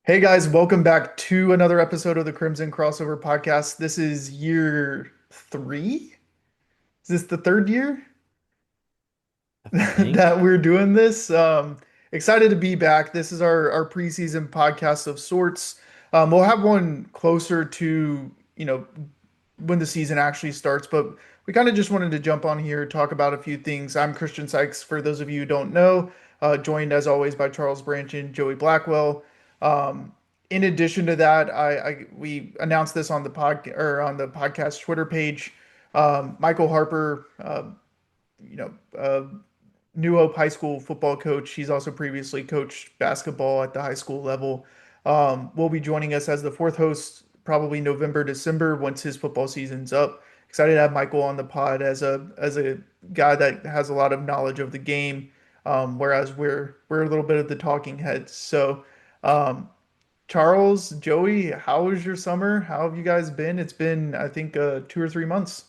Hey guys, welcome back to another episode of the Crimson Crossover Podcast. This is year three. Is this the third year I think that we're doing this? Excited to be back. This is our preseason podcast of sorts. We'll have one closer to, when the season actually starts, but we kind of just wanted to jump on here, talk about a few things. I'm Christian Sykes, for those of you who don't know, joined as always by Charles Branch and Joey Blackwell. Um, in addition to that, we announced this on the on the podcast Twitter page. Michael Harper, you know, uh, New Hope High School football coach. He's also previously coached basketball at the high school level. Will be joining us as the fourth host, probably November, December, once his football season's up. Excited to have Michael on the pod as a guy that has a lot of knowledge of the game, whereas we're a little bit of the talking heads. So, um, Charles, Joey, how was your summer? How have you guys been? It's been, I think, 2 or 3 months.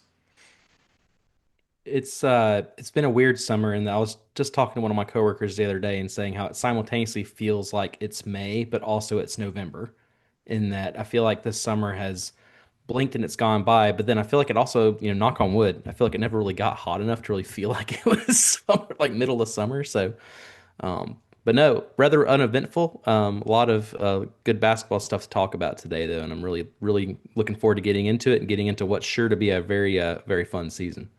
it's been a weird summer, and I was just talking to one of my coworkers the other day and saying how it simultaneously feels like it's May, but also it's November. In that I feel like this summer has blinked and it's gone by, but then I feel like it also, knock on wood, I feel like it never really got hot enough to really feel like it was summer, like middle of summer. But no, rather uneventful. A lot of good basketball stuff to talk about today, though, and I'm really, really looking forward to getting into it and getting into what's sure to be a very fun season.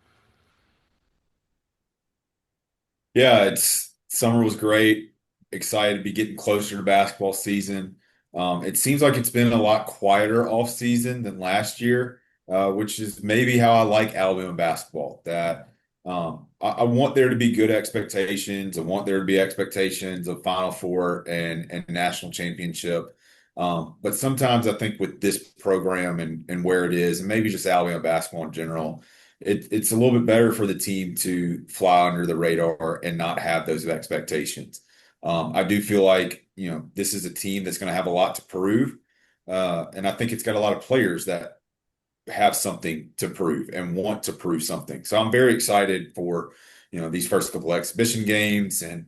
Yeah, it's summer was great. Excited to be getting closer to basketball season. It seems like it's been a lot quieter off season than last year, which is maybe how I like Alabama basketball. That I want there to be good expectations. I want there to be expectations of Final Four and national championship. But sometimes I think with this program and where it is, and maybe just Alabama basketball in general, it's a little bit better for the team to fly under the radar and not have those expectations. I do feel like, this is a team that's going to have a lot to prove. And I think it's got a lot of players that have something to prove and want to prove something. So I'm very excited for, these first couple exhibition games and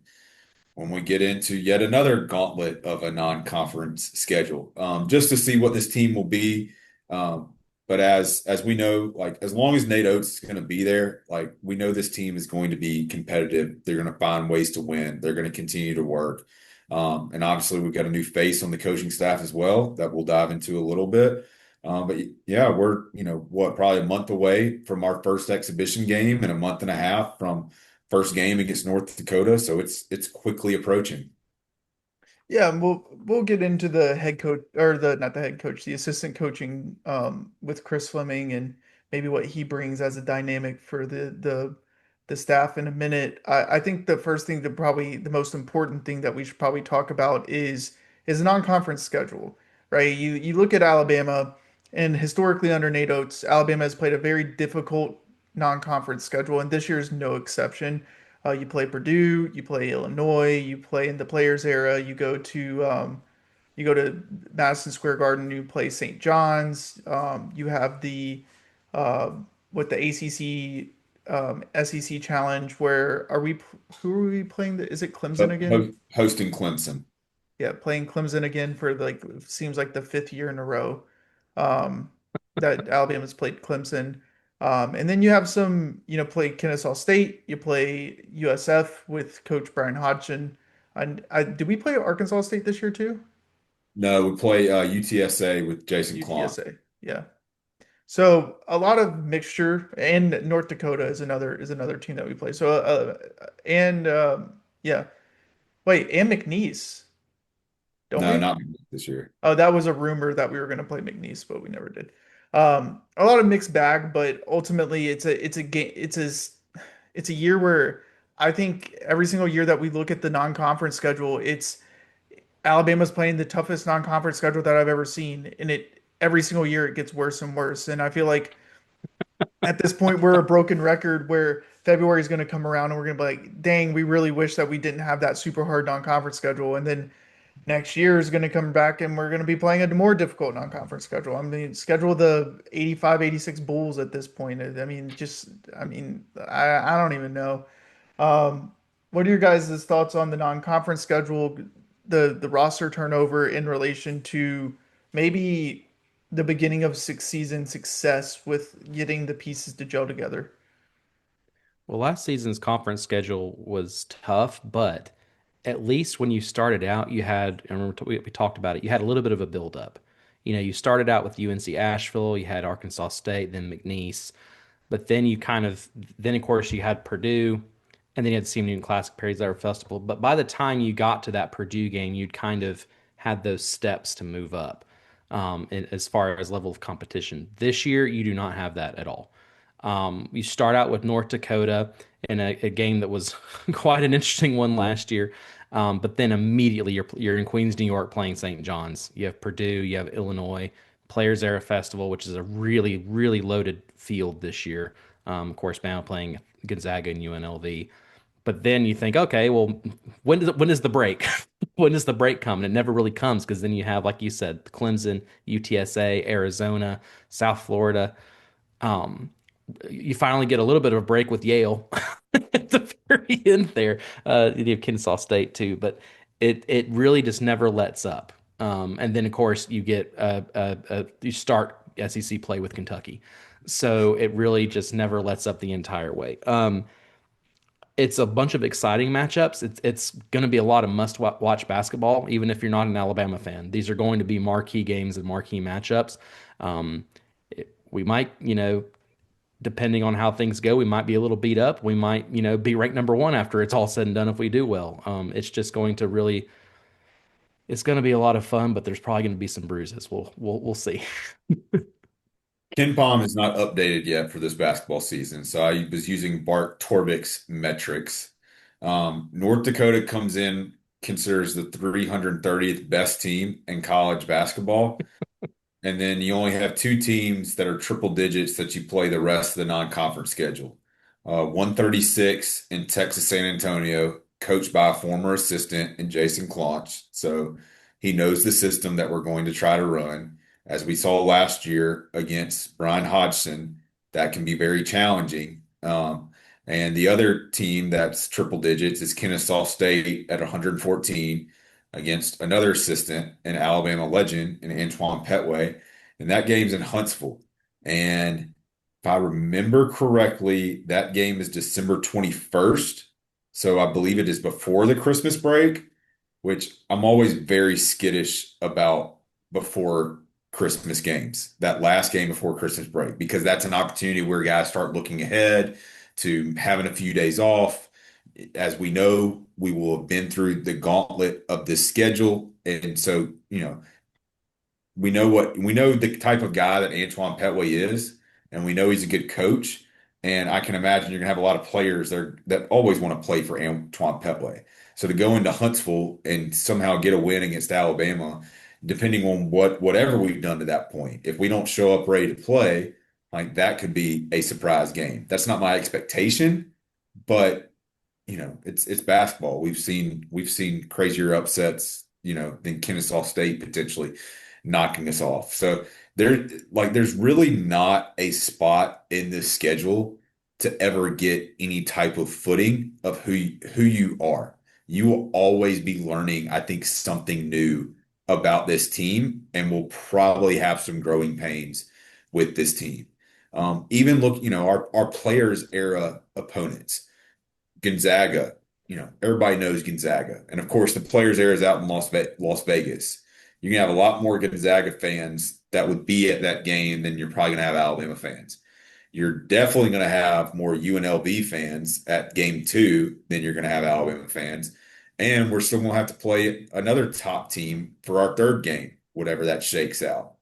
when we get into yet another gauntlet of a non-conference schedule, just to see what this team will be. Um, but as we know, like as long as Nate Oates is going to be there, like we know this team is going to be competitive. They're going to find ways to win. They're going to continue to work. And obviously, we've got a new face on the coaching staff as well that we'll dive into a little bit. But yeah, we're, probably a month away from our first exhibition game and a month and a half from first game against North Dakota, so it's quickly approaching. Yeah, and we'll get into the head coach or the not the head coach, the assistant coaching with Chris Fleming and maybe what he brings as a dynamic for the staff in a minute. I think the first thing that probably the most important thing that we should probably talk about is a non-conference schedule, right? You look at Alabama and historically under Nate Oates, Alabama has played a very difficult non-conference schedule, and this year is no exception. You play Purdue, you play Illinois, you play in the Players era. You go to Madison Square Garden, you play St. John's. You have the uh, with the ACC SEC Challenge. Where are we? Who are we playing? Is it Clemson again? Hosting Clemson. Yeah, playing Clemson again for like seems like the fifth year in a row um, that Alabama's played Clemson. And then you have some, play Kennesaw State, you play USF with Coach Brian Hodgson. And did we play Arkansas State this year too? No, we play UTSA with Jason Klon. UTSA, yeah. So a lot of mixture, and North Dakota is another team that we play. So and yeah, wait, and McNeese, don't No, we? not this year. Oh, that was a rumor that we were going to play McNeese, but we never did. A lot of mixed bag, but ultimately it's a game. It's a year where I think every single year that we look at the non-conference schedule, it's Alabama's playing the toughest non-conference schedule that I've ever seen, and it every single year it gets worse and worse. And I feel like at this point we're a broken record where February is going to come around and we're going to be like, dang, we really wish that we didn't have that super hard non-conference schedule, and then next year is going to come back and we're going to be playing a more difficult non-conference schedule. I mean, schedule the 85, 86 Bulls at this point. I mean, I don't even know. What are your guys' thoughts on the non-conference schedule? the roster turnover in relation to maybe the beginning of season success with getting the pieces to gel together? Well, last season's conference schedule was tough, but at least when you started out, you had, I remember we talked about it, you had a little bit of a buildup. You started out with UNC Asheville, you had Arkansas State, then McNeese, but then then of course you had Purdue, and then you had the CM Newton Classic Perry's Letter Festival. But by the time you got to that Purdue game, you'd kind of had those steps to move up as far as level of competition. This year, you do not have that at all. You start out with North Dakota in a game that was quite an interesting one last year. But then immediately you're in Queens, New York playing St. John's. You have Purdue, you have Illinois, Players Era Festival, which is a really, really loaded field this year. Of course, Bama playing Gonzaga and UNLV. But then you think, okay, well, when is the break? When does the break come? And it never really comes because then you have, like you said, Clemson, UTSA, Arizona, South Florida. Um, you finally get a little bit of a break with Yale at the very end there. You have Kennesaw State too, but it really just never lets up. And then of course you start SEC play with Kentucky, so it really just never lets up the entire way. It's a bunch of exciting matchups. It's going to be a lot of must-watch basketball, even if you're not an Alabama fan. These are going to be marquee games and marquee matchups. Um, we might, depending on how things go, we might be a little beat up. We might, be ranked number one after it's all said and done if we do well. It's just going to really, it's going to be a lot of fun, but there's probably going to be some bruises. We'll see. Ken Palm is not updated yet for this basketball season, so I was using Bart Torvik's metrics. North Dakota comes in, considers the 330th best team in college basketball. And then you only have two teams that are triple digits that you play the rest of the non-conference schedule. 136 in Texas San Antonio, coached by a former assistant in Jason Claunch. So he knows the system that we're going to try to run. As we saw last year against Brian Hodgson, that can be very challenging. And the other team that's triple digits is Kennesaw State at 114 against another assistant, an Alabama legend, in Antoine Petway. And that game's in Huntsville. And if I remember correctly, that game is December 21st. So I believe it is before the Christmas break, which I'm always very skittish about before Christmas games, that last game before Christmas break, because that's an opportunity where guys start looking ahead to having a few days off. As we know, we will have been through the gauntlet of this schedule. And so, we know the type of guy that Antoine Petway is, and we know he's a good coach. And I can imagine you're gonna have a lot of players that always want to play for Antoine Petway. So to go into Huntsville and somehow get a win against Alabama, depending on whatever we've done to that point, if we don't show up ready to play, like that could be a surprise game. That's not my expectation, but it's basketball. We've seen crazier upsets, than Kennesaw State potentially knocking us off. So there's really not a spot in this schedule to ever get any type of footing of who you are. You will always be learning, I think, something new about this team, and we'll probably have some growing pains with this team. Even look, our players era opponents. Gonzaga, everybody knows Gonzaga. And of course, the players era is out in Las Vegas. You're going to have a lot more Gonzaga fans that would be at that game than you're probably going to have Alabama fans. You're definitely going to have more UNLV fans at game two than you're going to have Alabama fans. And we're still going to have to play another top team for our third game, whatever that shakes out.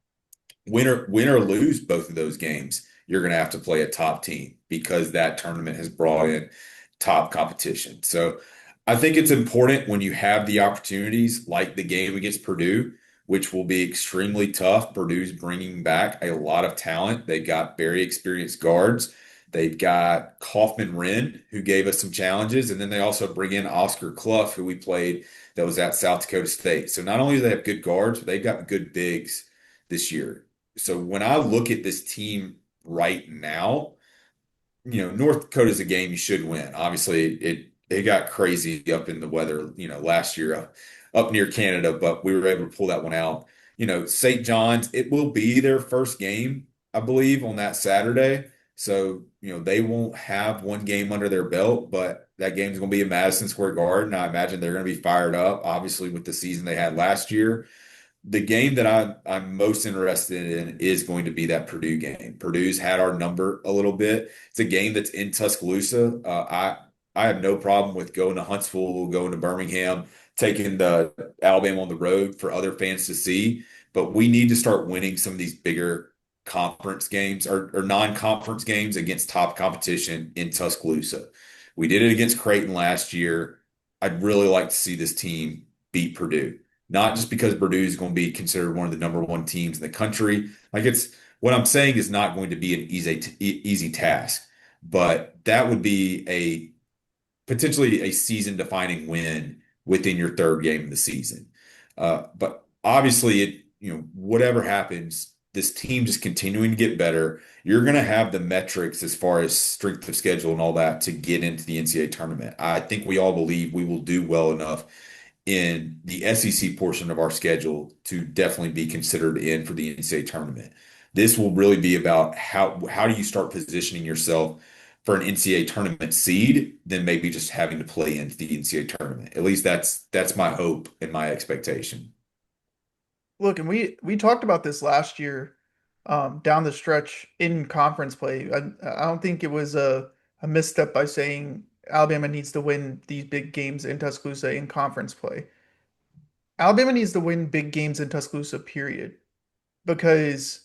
Win or lose both of those games, you're going to have to play a top team because that tournament has brought in top competition. So I think it's important when you have the opportunities like the game against Purdue, which will be extremely tough. Purdue's bringing back a lot of talent. They've got very experienced guards. They've got Kaufman Wren, who gave us some challenges. And then they also bring in Oscar Clough, who we played that was at South Dakota State. So not only do they have good guards, but they've got good bigs this year. So when I look at this team right now, North Dakota's a game you should win. Obviously, it got crazy up in the weather, last year. up near Canada, but we were able to pull that one out. St. John's, it will be their first game, I believe, on that Saturday. So, they won't have one game under their belt, but that game's going to be in Madison Square Garden. I imagine they're going to be fired up, obviously, with the season they had last year. The game that I'm most interested in is going to be that Purdue game. Purdue's had our number a little bit. It's a game that's in Tuscaloosa. I have no problem with going to Huntsville, going to Birmingham, taking the Alabama on the road for other fans to see. But we need to start winning some of these bigger conference games or non-conference games against top competition in Tuscaloosa. We did it against Creighton last year. I'd really like to see this team beat Purdue. Not just because Purdue is going to be considered one of the number one teams in the country. Like it's what I'm saying is not going to be an easy task, but that would be a potentially a season defining win within your third game of the season. But obviously, whatever happens, this team just continuing to get better. You're going to have the metrics as far as strength of schedule and all that to get into the NCAA tournament. I think we all believe we will do well enough in the SEC portion of our schedule to definitely be considered in for the NCAA tournament. This will really be about how do you start positioning yourself for an NCAA tournament seed than maybe just having to play into the NCAA tournament. At least that's my hope and my expectation. Look, and we talked about this last year, down the stretch in conference play. I don't think it was a misstep by saying Alabama needs to win these big games in Tuscaloosa in conference play. Alabama needs to win big games in Tuscaloosa, period. Because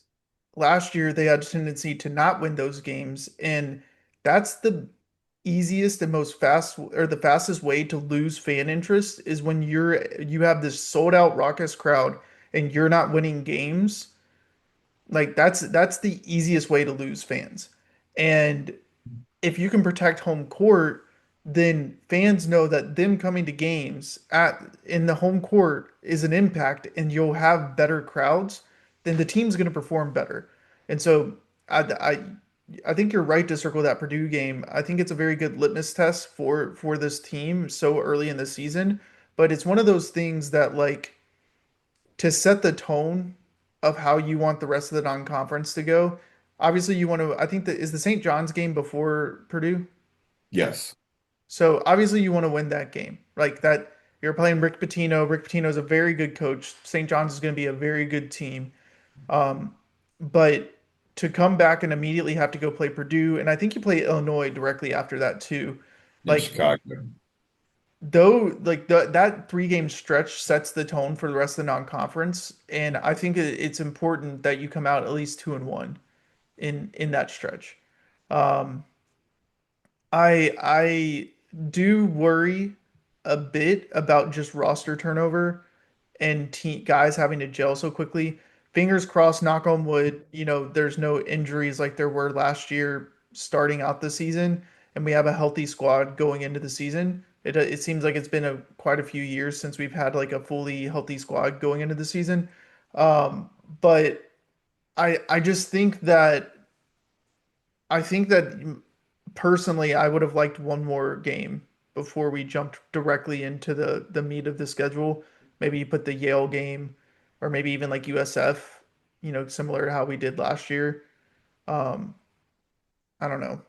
last year they had a tendency to not win those games, and that's the easiest and most fast or the fastest way to lose fan interest is when you have this sold out raucous crowd and you're not winning games. Like that's the easiest way to lose fans. And if you can protect home court, then fans know that them coming to games at in the home court is an impact, and you'll have better crowds. Then the team's going to perform better. And so I I think you're right to circle that Purdue game. I think it's a very good litmus test for this team so early in the season. But it's one of those things that like to set the tone of how you want the rest of the non-conference to go. Obviously, you want to. I think that is the St. John's game before Purdue. Yes. So obviously you want to win that game. Like that you're playing Rick Pitino. Rick Pitino is a very good coach. St. John's is going to be a very good team. Um, but to come back and immediately have to go play Purdue, and I think you play Illinois directly after that too. In Like Chicago. though, like that 3 game stretch sets the tone for the rest of the non-conference, and I think it's important that you come out at least 2-1 in that stretch. Um, I do worry a bit about just roster turnover and guys having to gel so quickly. Fingers crossed, knock on wood, there's no injuries like there were last year starting out the season, and we have a healthy squad going into the season. It seems like it's been quite a few years since we've had like a fully healthy squad going into the season. But I just think that personally, I would have liked one more game before we jumped directly into the meat of the schedule. Maybe you put the Yale game, or maybe even like USF, similar to how we did last year. Um, I don't know.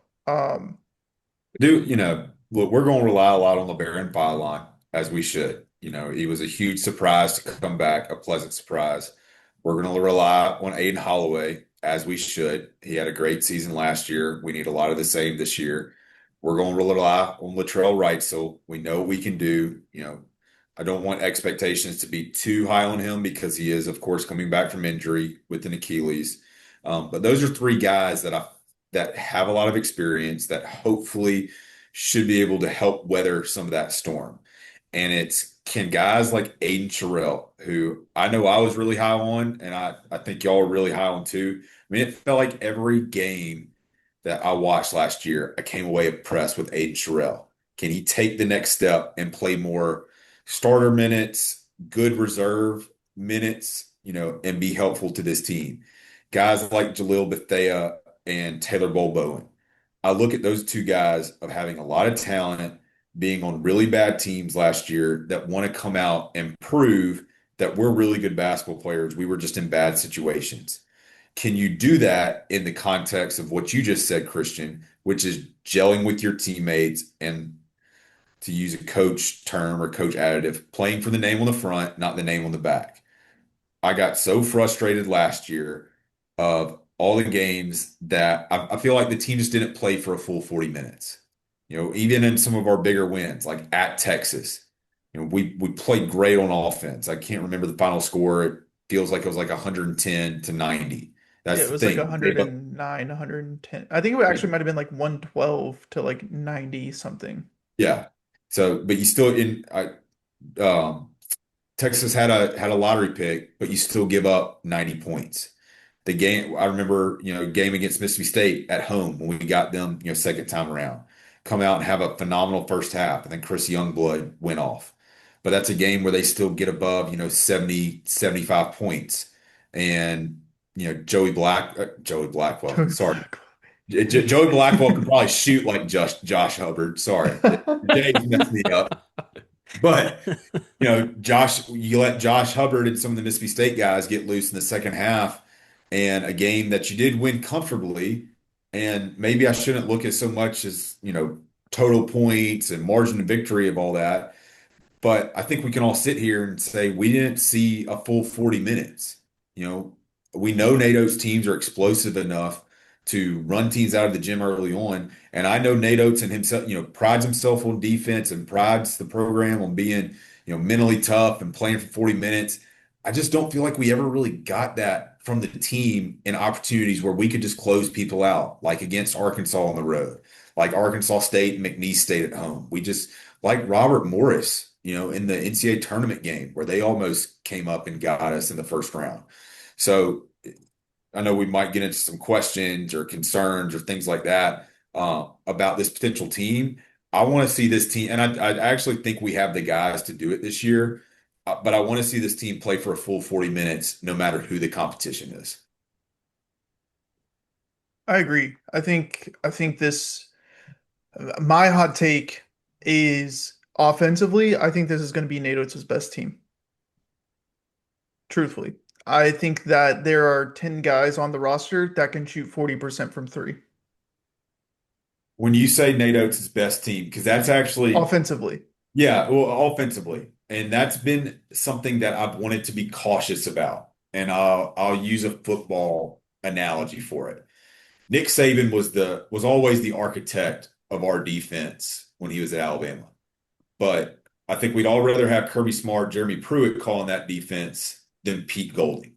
Look, we're going to rely a lot on LeBaron Bylon, as we should. He was a huge surprise to come back, a pleasant surprise. We're going to rely on Aiden Holloway, as we should. He had a great season last year. We need a lot of the same this year. We're going to rely on Latrell Wright, so we know we can do. I don't want expectations to be too high on him because he is, of course, coming back from injury with an Achilles. But those are three guys that have a lot of experience that hopefully should be able to help weather some of that storm. And can guys like Aiden Sherrill, who I know I was really high on, and I think y'all are really high on too. I mean, it felt like every game that I watched last year, I came away impressed with Aiden Sherrill. Can he take the next step and play more starter minutes, good reserve minutes, and be helpful to this team? Guys like Jalil Bethea and Taylor Bowen. I look at those two guys of having a lot of talent, being on really bad teams last year that want to come out and prove that we're really good basketball players. We were just in bad situations. Can you do that in the context of what you just said, Christian, which is gelling with your teammates and, to use a coach term or coach additive, playing for the name on the front, not the name on the back? I got so frustrated last year of all the games that I feel like the team just didn't play for a full 40 minutes. Even in some of our bigger wins, like at Texas, we played great on offense. I can't remember the final score. It feels like it was like 110 to 90. Yeah, That's it the was like thing. We gave up. 109, 110. I think it actually might have been like 112 to like 90 something. Yeah. So, but you still um, Texas had a lottery pick, but you still give up 90 points. The game, I remember, game against Mississippi State at home when we got them, second time around, come out and have a phenomenal first half, and then Chris Youngblood went off. But that's a game where they still get above, 70, 75 points. And, Joey Blackwell, Joey sorry. Black. Joey Blackwell could probably shoot like Josh Hubbard. Sorry. The J's messed me up. But you let Josh Hubbard and some of the Mississippi State guys get loose in the second half, and a game that you did win comfortably. And maybe I shouldn't look at so much as, total points and margin of victory of all that. But I think we can all sit here and say we didn't see a full 40 minutes. You know, we know NATO's teams are explosive enough to run teams out of the gym early on. And I know Nate Oates and himself, prides himself on defense and prides the program on being, mentally tough and playing for 40 minutes. I just don't feel like we ever really got that from the team in opportunities where we could just close people out, like against Arkansas on the road, like Arkansas State and McNeese State at home. We just, like Robert Morris, in the NCAA tournament game where they almost came up and got us in the first round. So I know we might get into some questions or concerns or things like that about this potential team. I want to see this team, and I actually think we have the guys to do it this year. But I want to see this team play for a full 40 minutes, no matter who the competition is. I agree. I think this my hot take is offensively, I think this is going to be NATO's best team. Truthfully. I think that there are 10 guys on the roster that can shoot 40% from three When you say Nate Oates' best team, because that's actually, offensively. yeah, well, offensively, and that's been something that I've wanted to be cautious about, and I'll use a football analogy for it. Nick Saban was always the architect of our defense when he was at Alabama. But I think we'd all rather have Kirby Smart, Jeremy Pruitt calling that defense than Pete Golding.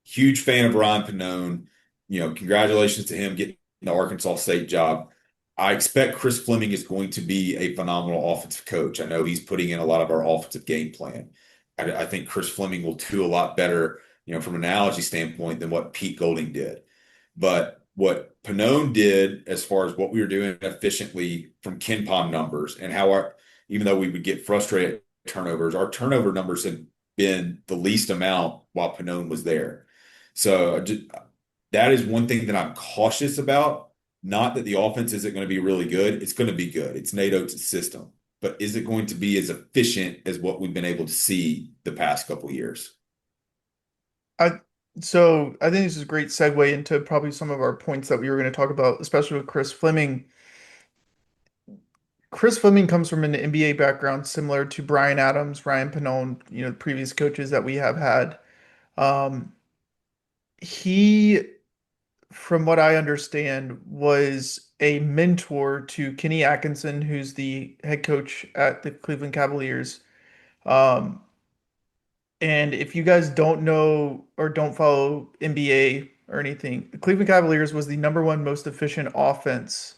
Huge fan of Ryan Pannone. Congratulations to him getting the Arkansas State job. I expect Chris Fleming is going to be a phenomenal offensive coach. I know he's putting in a lot of our offensive game plan. I think Chris Fleming will do a lot better, from an analogy standpoint than what Pete Golding did. But what Pannone did as far as what we were doing efficiently from Ken Pom numbers and how even though we would get frustrated at turnovers, our turnover numbers have been the least amount while Pannone was there. So that is one thing that I'm cautious about. Not that the offense isn't going to be really good. It's going to be good. It's Nate Oates' system. But is it going to be as efficient as what we've been able to see the past couple of years? I so I think this is a great segue into probably some of our points that we were going to talk about, especially with Chris Fleming. Chris Fleming comes from an NBA background similar to Brian Adams, Ryan Pannone, previous coaches that we have had. Um, he, from what I understand, was a mentor to Kenny Atkinson, who's the head coach at the Cleveland Cavaliers. Um, and if you guys don't know or don't follow NBA or anything, the Cleveland Cavaliers was the number one most efficient offense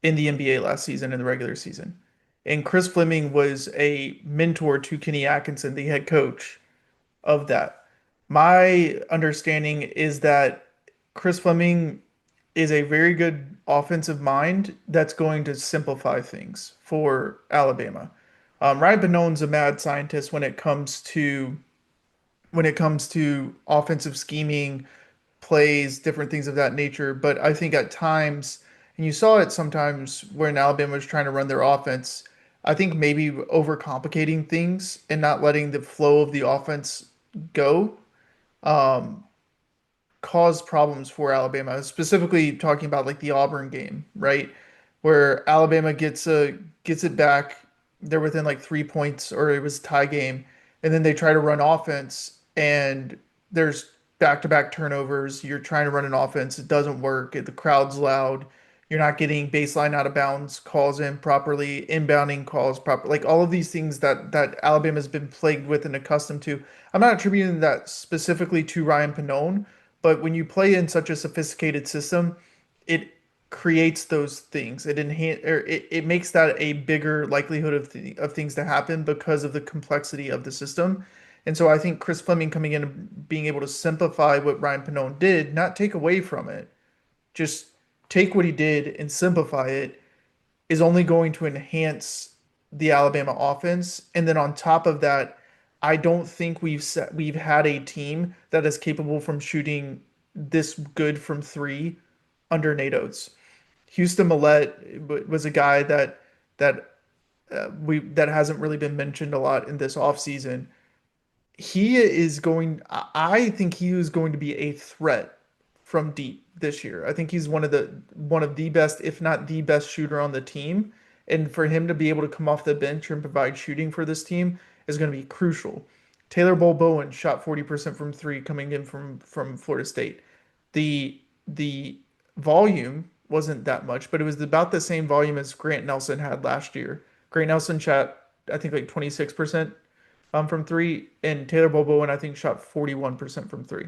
in the NBA last season in the regular season. And Chris Fleming was a mentor to Kenny Atkinson, the head coach of that. My understanding is that Chris Fleming is a very good offensive mind that's going to simplify things for Alabama. Ryan Banone's a mad scientist when it comes to offensive scheming, plays, different things of that nature. But I think at times, and you saw it sometimes when Alabama was trying to run their offense, I think maybe overcomplicating things and not letting the flow of the offense go um, caused problems for Alabama. Specifically talking about like the Auburn game, right? Where Alabama gets it back, they're within like 3 points, or it was a tie game, and then they try to run offense, and there's back-to-back turnovers. You're trying to run an offense, it doesn't work. The crowd's loud. You're not getting baseline out of bounds calls in properly, inbounding calls proper, like all of these things that Alabama's been plagued with and accustomed to. I'm not attributing that specifically to Ryan Pannone, but when you play in such a sophisticated system, it creates those things. It makes that a bigger likelihood of things to happen because of the complexity of the system. And so I think Chris Fleming coming in and being able to simplify what Ryan Pannone did, not take away from it, just take what he did and simplify it, is only going to enhance the Alabama offense. And then on top of that, I don't think we've had a team that is capable from shooting this good from three under Nate Oates. Houston Millett was a guy that hasn't really been mentioned a lot in this offseason. I think he is going to be a threat from deep this year. I think he's one of the best, if not the best shooter on the team. And for him to be able to come off the bench and provide shooting for this team is going to be crucial. Taylor Bowen shot 40% from three coming in from Florida State. The volume wasn't that much, but it was about the same volume as Grant Nelson had last year. Grant Nelson shot, I think, like 26% from three, and Taylor Bowen, I think, shot 41% from three.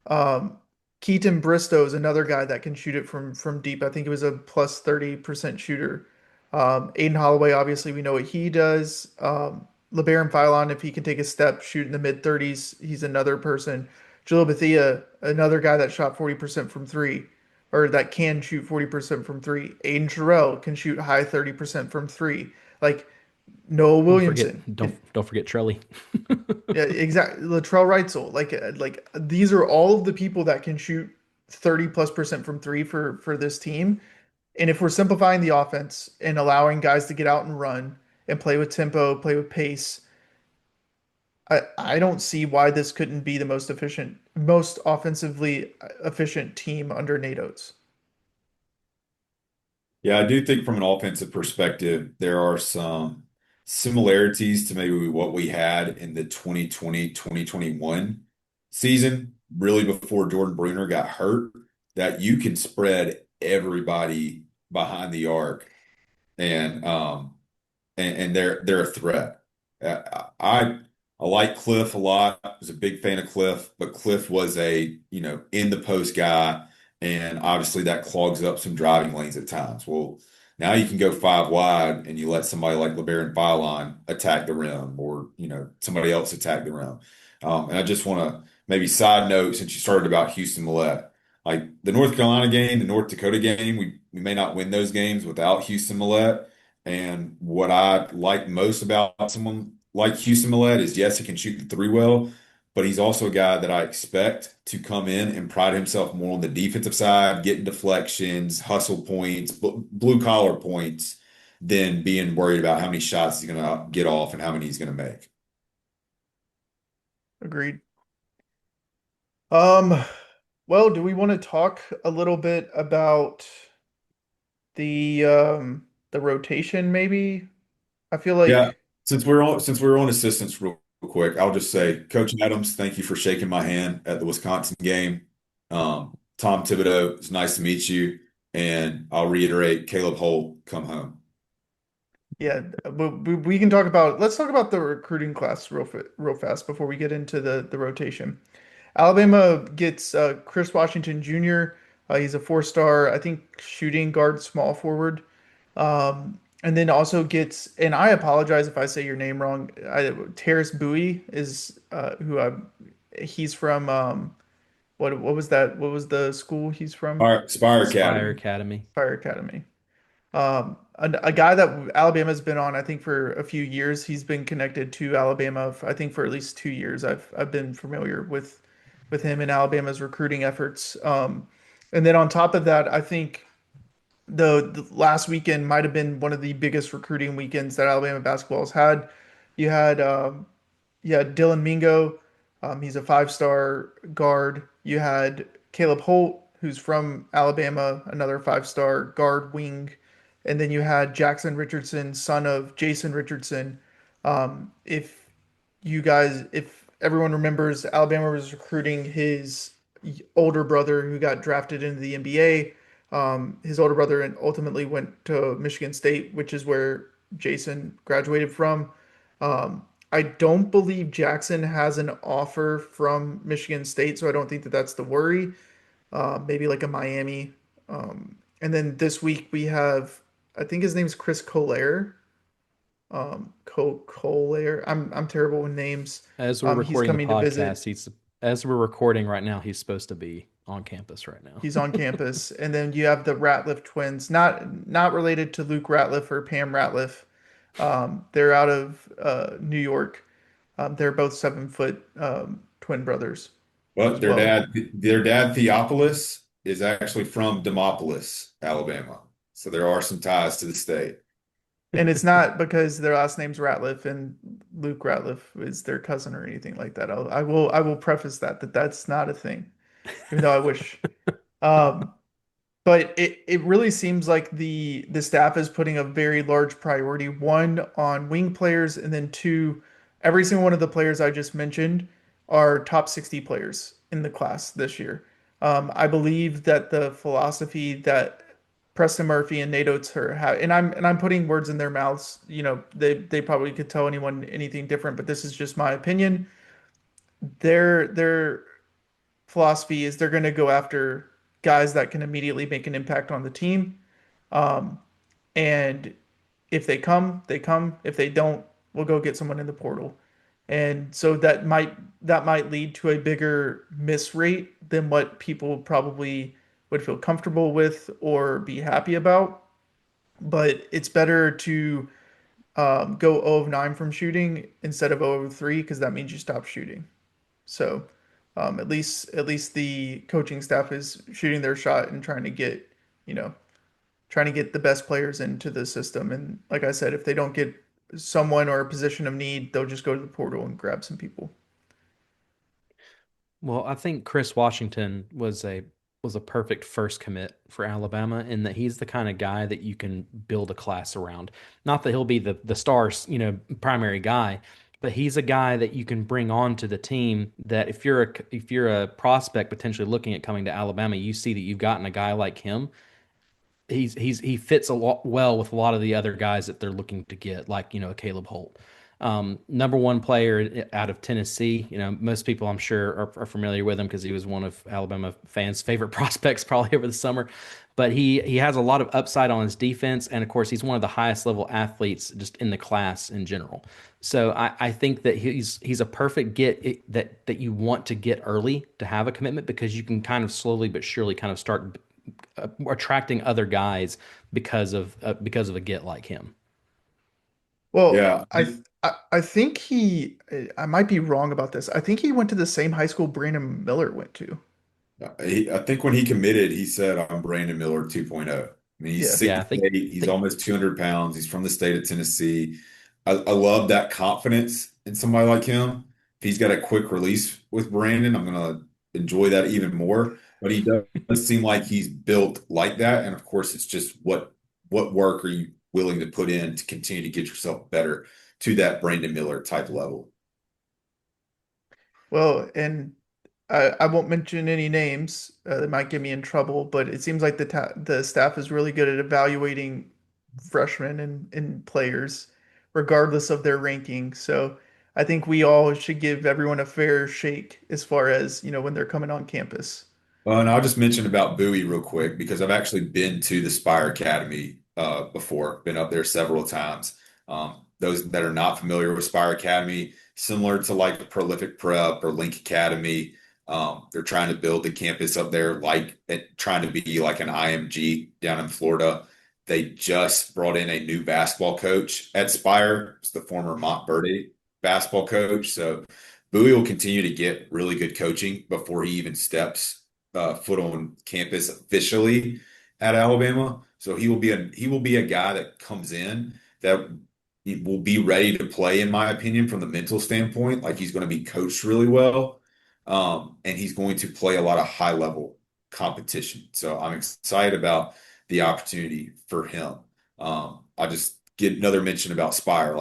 Um, Keaton Bristow is another guy that can shoot it from deep. I think it was a plus 30% shooter. Aiden Holloway, obviously, we know what he does. LeBaron Philon, if he can take a step, shoot in the mid 30s, he's another person. Jalil Bethia, another guy that shot 40% from three, or that can shoot 40% from three. Aiden Terrell can shoot high 30% from three. Like Noah Don't forget, Williamson don't can. don't forget Trelly. Yeah, exactly. Latrell Wrightsell, like these are all of the people that can shoot 30+% from three for this team. And if we're simplifying the offense and allowing guys to get out and run and play with tempo, play with pace, I don't see why this couldn't be the most offensively efficient team under Nate Oates. Yeah, I do think from an offensive perspective, there are some similarities to maybe what we had in the 2020-2021 season, really before Jordan Bruner got hurt, that you can spread everybody behind the arc and they're a threat. I like Cliff a lot. I was a big fan of Cliff, but Cliff was a, in the post guy, and obviously that clogs up some driving lanes at times. Well, now you can go five wide and you let somebody like LeBaron Bylon attack the rim or, somebody else attack the rim. And I just want to maybe side note since you started about Houston Millett, like the North Carolina game, the North Dakota game, we may not win those games without Houston Millett. And what I like most about someone like Houston Millett is, yes, he can shoot the three well, but he's also a guy that I expect to come in and pride himself more on the defensive side, getting deflections, hustle points, blue collar points, than being worried about how many shots he's going to get off and how many he's going to make. Agreed. Um, well, do we want to talk a little bit about the rotation maybe? I feel Yeah, like since we're on assistants real quick, I'll just say, Coach Adams, thank you for shaking my hand at the Wisconsin game. Tom Thibodeau, it's nice to meet you, and I'll reiterate, Caleb Holt, come home. yeah, we can talk about let's talk about the recruiting class real fast before we get into the rotation. Alabama gets Chris Washington Jr. He's a four-star, I think, shooting guard, small forward. And then also gets, and I apologize if I say your name wrong. Tarris Bouie is he's from what was that? What was the school he's from? All right, Spire Spire Academy. Academy. Fire Academy. A guy that Alabama's been on, I think, for a few years. He's been connected to Alabama, I think, for at least 2 years. I've been familiar with him and Alabama's recruiting efforts. And then on top of that, I think the last weekend might have been one of the biggest recruiting weekends that Alabama basketball has had. You had Dylan Mingo, he's a five-star guard. You had Caleb Holt, who's from Alabama, another five-star guard wing, and then you had Jaxon Richardson, son of Jason Richardson. If everyone remembers, Alabama was recruiting his older brother who got drafted into the NBA. His older brother and ultimately went to Michigan State, which is where Jason graduated from. I don't believe Jackson has an offer from Michigan State, so I don't think that that's the worry. Maybe like a Miami. And then this week we have, I think his name's Chris Colaire. Colaire. I'm terrible with names. As we're He's recording the coming to visit. podcast, he's as we're recording right now, he's supposed to be on campus right now. He's on campus, and then you have the Ratliff twins, not related to Luke Ratliff or Pam Ratliff. They're out of New York. They're both 7 foot twin brothers But as well. their dad Theophilus is actually from Demopolis, Alabama. So there are some ties to the state. And it's not because their last name's Ratliff and Luke Ratliff is their cousin or anything like that. I will preface that that's not a thing, even though I wish. Um, but it really seems like the staff is putting a very large priority, one, on wing players, and then two, every single one of the players I just mentioned are top 60 players in the class this year. I believe that the philosophy that Preston Murphy and Nate Oates have, and I'm putting words in their mouths. They probably could tell anyone anything different, but this is just my opinion. Their philosophy is they're going to go after guys that can immediately make an impact on the team. Um, and if they come, they come. If they don't, we'll go get someone in the portal. And so that might lead to a bigger miss rate than what people probably would feel comfortable with or be happy about. But it's better to go 0 of 9 from shooting instead of 0 of 3 because that means you stop shooting. So at least the coaching staff is shooting their shot and you know, trying to get the best players into the system. And like I said, if they don't get someone or a position of need, they'll just go to the portal and grab some people. Well, I think Chris Washington was a perfect first commit for Alabama in that he's the kind of guy that you can build a class around. Not that he'll be the stars, primary guy, but he's a guy that you can bring on to the team that if you're a prospect potentially looking at coming to Alabama, you see that you've gotten a guy like him. He fits a lot well with a lot of the other guys that they're looking to get, like a Caleb Holt. Number one player out of Tennessee. Most people I'm sure are familiar with him because he was one of Alabama fans' favorite prospects probably over the summer. But he has a lot of upside on his defense, and of course he's one of the highest level athletes just in the class in general. So I think that he's a perfect that you want to get early to have a commitment because you can kind of slowly but surely kind of start attracting other guys because of a get like him. Well, Yeah. I think I might be wrong about this. I think he went to the same high school Brandon Miller went to. I think when he committed, he said, I'm Brandon Miller 2.0. I mean, he's Yeah. Yeah, 6'8", he's almost 200 pounds. He's from the state of Tennessee. I love that confidence in somebody like him. If he's got a quick release with Brandon, I'm going to enjoy that even more. But he does seem like he's built like that. And of course, it's just what work are you willing to put in to continue to get yourself better to that Brandon Miller type level? Well, and I won't mention any names that might get me in trouble, but it seems like the staff is really good at evaluating freshmen and players, regardless of their ranking. So I think we all should give everyone a fair shake as far as, when they're coming on campus. And I'll just mention about Bowie real quick because I've actually been to the Spire Academy before, been up there several times. Those that are not familiar with Spire Academy, similar to like Prolific Prep or Link Academy, they're trying to build the campus up there trying to be like an IMG down in Florida. They just brought in a new basketball coach at Spire. It's the former Montverde basketball coach. So Bowie will continue to get really good coaching before he even steps foot on campus officially. at Alabama. So he will be a guy that comes in that he will be ready to play, in my opinion, from the mental standpoint. Like he's going to be coached really well. And he's going to play a lot of high level competition. So I'm excited about the opportunity for him. I just get another mention about Spire.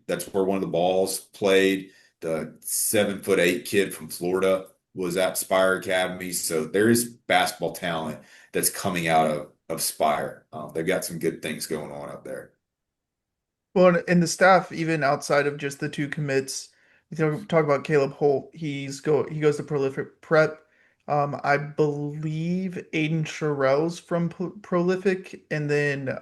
That's where one of the balls played. The 7'8" kid from Florida was at Spire Academy. So there is basketball talent that's coming out of Spire. They've got some good things going on up there. Well, and the staff, even outside of just the two commits, talk about Caleb Holt. He goes to Prolific Prep. I believe Aiden Sherrell's from Prolific, and then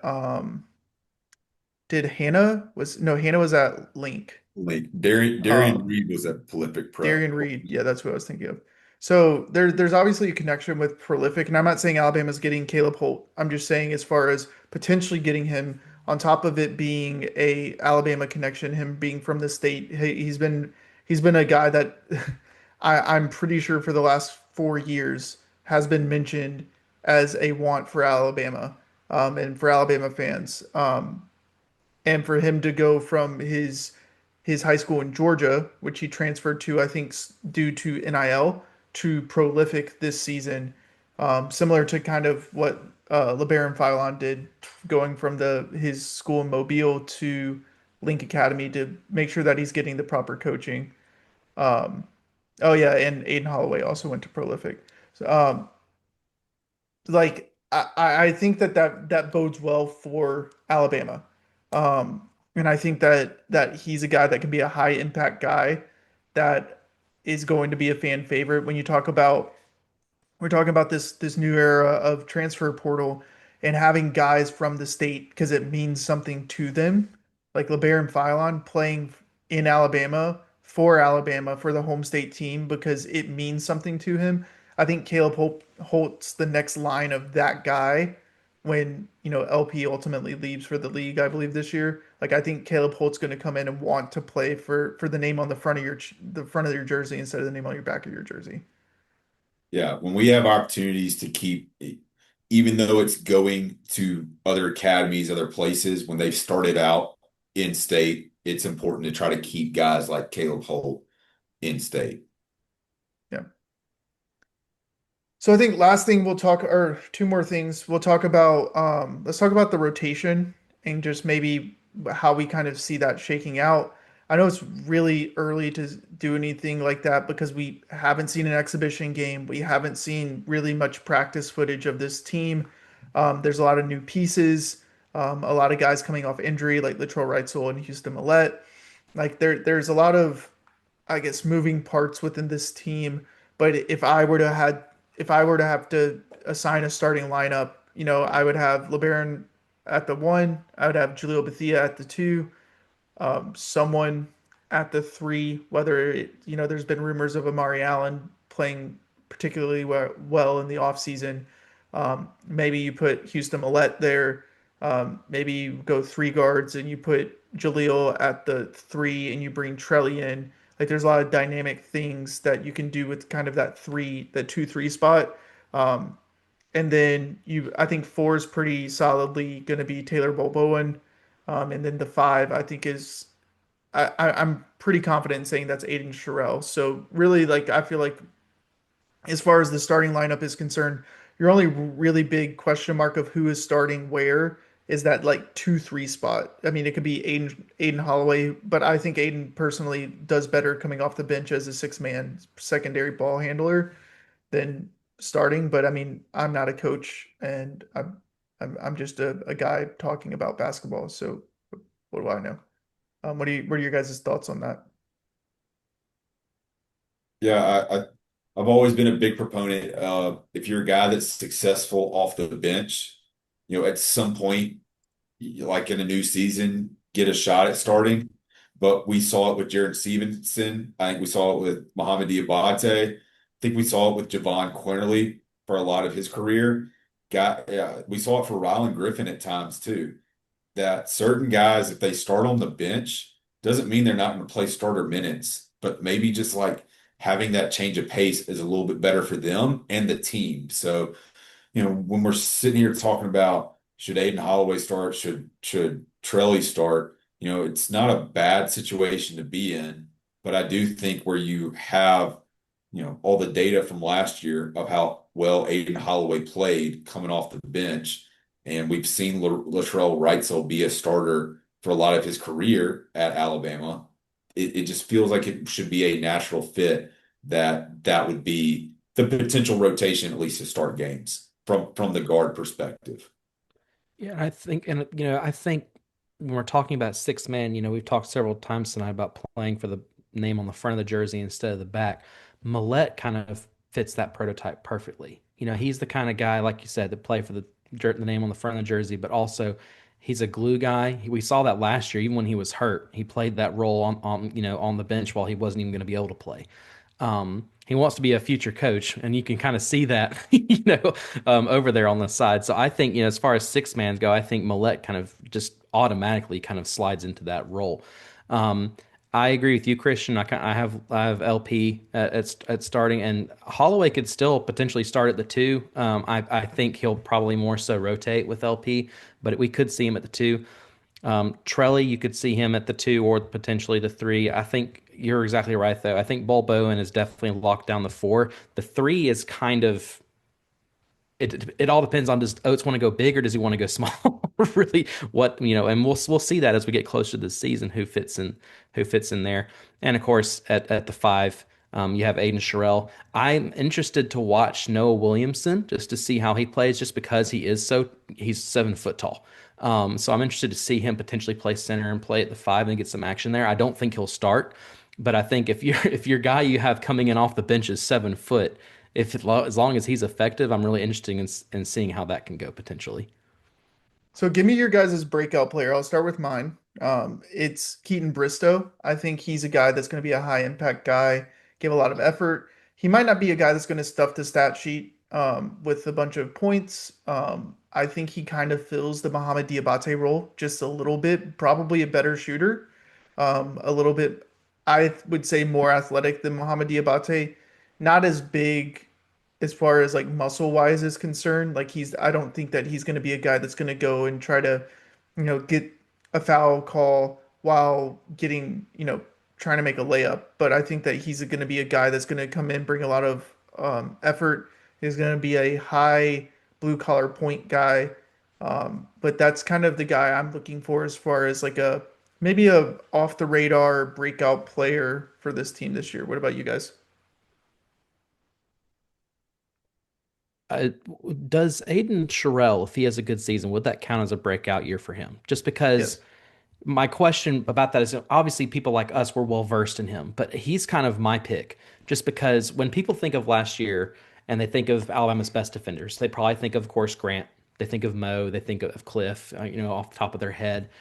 did Hannah was no Hannah was at Link. Like Darian Um, Reed was at Prolific Prep. Darian Reed. Yeah, that's what I was thinking of. So there's obviously a connection with Prolific, and I'm not saying Alabama's getting Caleb Holt. I'm just saying as far as potentially getting him on top of it being a Alabama connection, him being from the state. He's been a guy that I'm pretty sure for the last 4 years has been mentioned as a want for Alabama, and for Alabama fans. And for him to go from his high school in Georgia, which he transferred to, I think, due to NIL, to Prolific this season, similar to kind of what LeBaron Philon did, going from his school in Mobile to Link Academy to make sure that he's getting the proper coaching. Um, oh yeah, and Aiden Holloway also went to Prolific. So, like I think that bodes well for Alabama. And I think that he's a guy that can be a high impact guy that is going to be a fan favorite when you talk about we're talking about this new era of transfer portal and having guys from the state because it means something to them, like LeBaron Philon playing in Alabama for the home state team because it means something to him. I think Holt's the next line of that guy when LP ultimately leaves for the league, I believe this year. Like I think Caleb Holt's going to come in and want to play for the name on the front of your jersey instead of the name on your back of your jersey. Yeah, when we have opportunities to keep, even though it's going to other academies, other places, when they've started out in state, it's important to try to keep guys like Caleb Holt in state. Yeah. So I think last thing we'll talk, or two more things we'll talk about. Let's talk about the rotation and just maybe how we kind of see that shaking out. I know it's really early to do anything like that because we haven't seen an exhibition game. We haven't seen really much practice footage of this team. There's a lot of new pieces, a lot of guys coming off injury like Latrell Wrightsell and Houston Millette. Like there's a lot of, I guess, moving parts within this team. But if I were to have to assign a starting lineup, I would have LeBaron at the one, I would have Jaleel Bethia at the two, someone at the three. There's been rumors of Amari Allen playing particularly well in the offseason. Maybe you put Houston Millette there. Maybe you go three guards and you put Jaleel at the three and you bring Trelly in. Like there's a lot of dynamic things that you can do with kind of that 2-3 spot. Um, and then I think four is pretty solidly going to be Taylor Bowen. And then the five, I think I'm pretty confident in saying that's Aiden Sherrell. So really, like, I feel like as far as the starting lineup is concerned, your only really big question mark of who is starting where is that like 2-3 spot. I mean, it could be Aiden Holloway, but I think Aiden personally does better coming off the bench as a six-man secondary ball handler than starting. But I mean, I'm not a coach, and I'm just a guy talking about basketball. So what do I know? What are your guys' thoughts on that? Yeah, I've always been a big proponent of if you're a guy that's successful off the bench, at some point, like in a new season, get a shot at starting. But we saw it with Jared Stevenson. I think we saw it with Mohamed Diabate. I think we saw it with Javon Quinterly for a lot of his career. Yeah, we saw it for Rylan Griffin at times too. That certain guys, if they start on the bench, doesn't mean they're not going to play starter minutes, but maybe just like having that change of pace is a little bit better for them and the team. So when we're sitting here talking about should Aiden Holloway start, should Trelly start, it's not a bad situation to be in, but I do think where you have, all the data from last year of how well Aiden Holloway played coming off the bench, and we've seen Latrell Wrightsell be a starter for a lot of his career at Alabama. It just feels like it should be a natural fit that would be the potential rotation, at least to start games from the guard perspective. Yeah, I think when we're talking about six man, we've talked several times tonight about playing for the name on the front of the jersey instead of the back. Millette kind of fits that prototype perfectly. He's the kind of guy, like you said, that play for the name on the front of the jersey, but also he's a glue guy. We saw that last year, even when he was hurt, he played that role on the bench while he wasn't even going to be able to play. He wants to be a future coach, and you can kind of see that, over there on the side. So I think, as far as six mans go, I think Millette kind of just automatically kind of slides into that role. Um, I agree with you, Christian. I have LP at starting, and Holloway could still potentially start at the two. I think he'll probably more so rotate with LP, but we could see him at the two. Trelly, you could see him at the two or potentially the three. I think you're exactly right, though. I think Bull Bowen is definitely locked down the four. The three is kind of it all depends on, does Oates want to go big or does he want to go small? Really, and we'll see that as we get closer to the season who fits in there. And of course, at the five, you have Aiden Sherrill. I'm interested to watch Noah Williamson just to see how he plays, just because he's 7 foot tall. So I'm interested to see him potentially play center and play at the five and get some action there. I don't think he'll start, but I think if your guy you have coming in off the bench is 7 foot, as long as he's effective, I'm really interested in seeing how that can go potentially. So give me your guys' breakout player. I'll start with mine. It's Keaton Bristow. I think he's a guy that's going to be a high impact guy, give a lot of effort. He might not be a guy that's going to stuff the stat sheet with a bunch of points. I think he kind of fills the Mohamed Diabate role just a little bit, probably a better shooter, a little bit, I would say more athletic than Mohamed Diabate, not as big as far as like muscle wise is concerned. Like I don't think that he's going to be a guy that's going to go and try to, get a foul call while getting, trying to make a layup. But I think that he's going to be a guy that's going to come in, bring a lot of effort. He's going to be a high blue collar point guy. But that's kind of the guy I'm looking for as far as like maybe a off the radar breakout player for this team this year. What about you guys? Uh, does Aiden Sherrill, if he has a good season, would that count as a breakout year for him? Just because Yes. my question about that is, obviously people like us were well versed in him, but he's kind of my pick. Just because when people think of last year and they think of Alabama's best defenders, they probably think of course, Grant. They think of Mo. They think of Cliff, off the top of their head.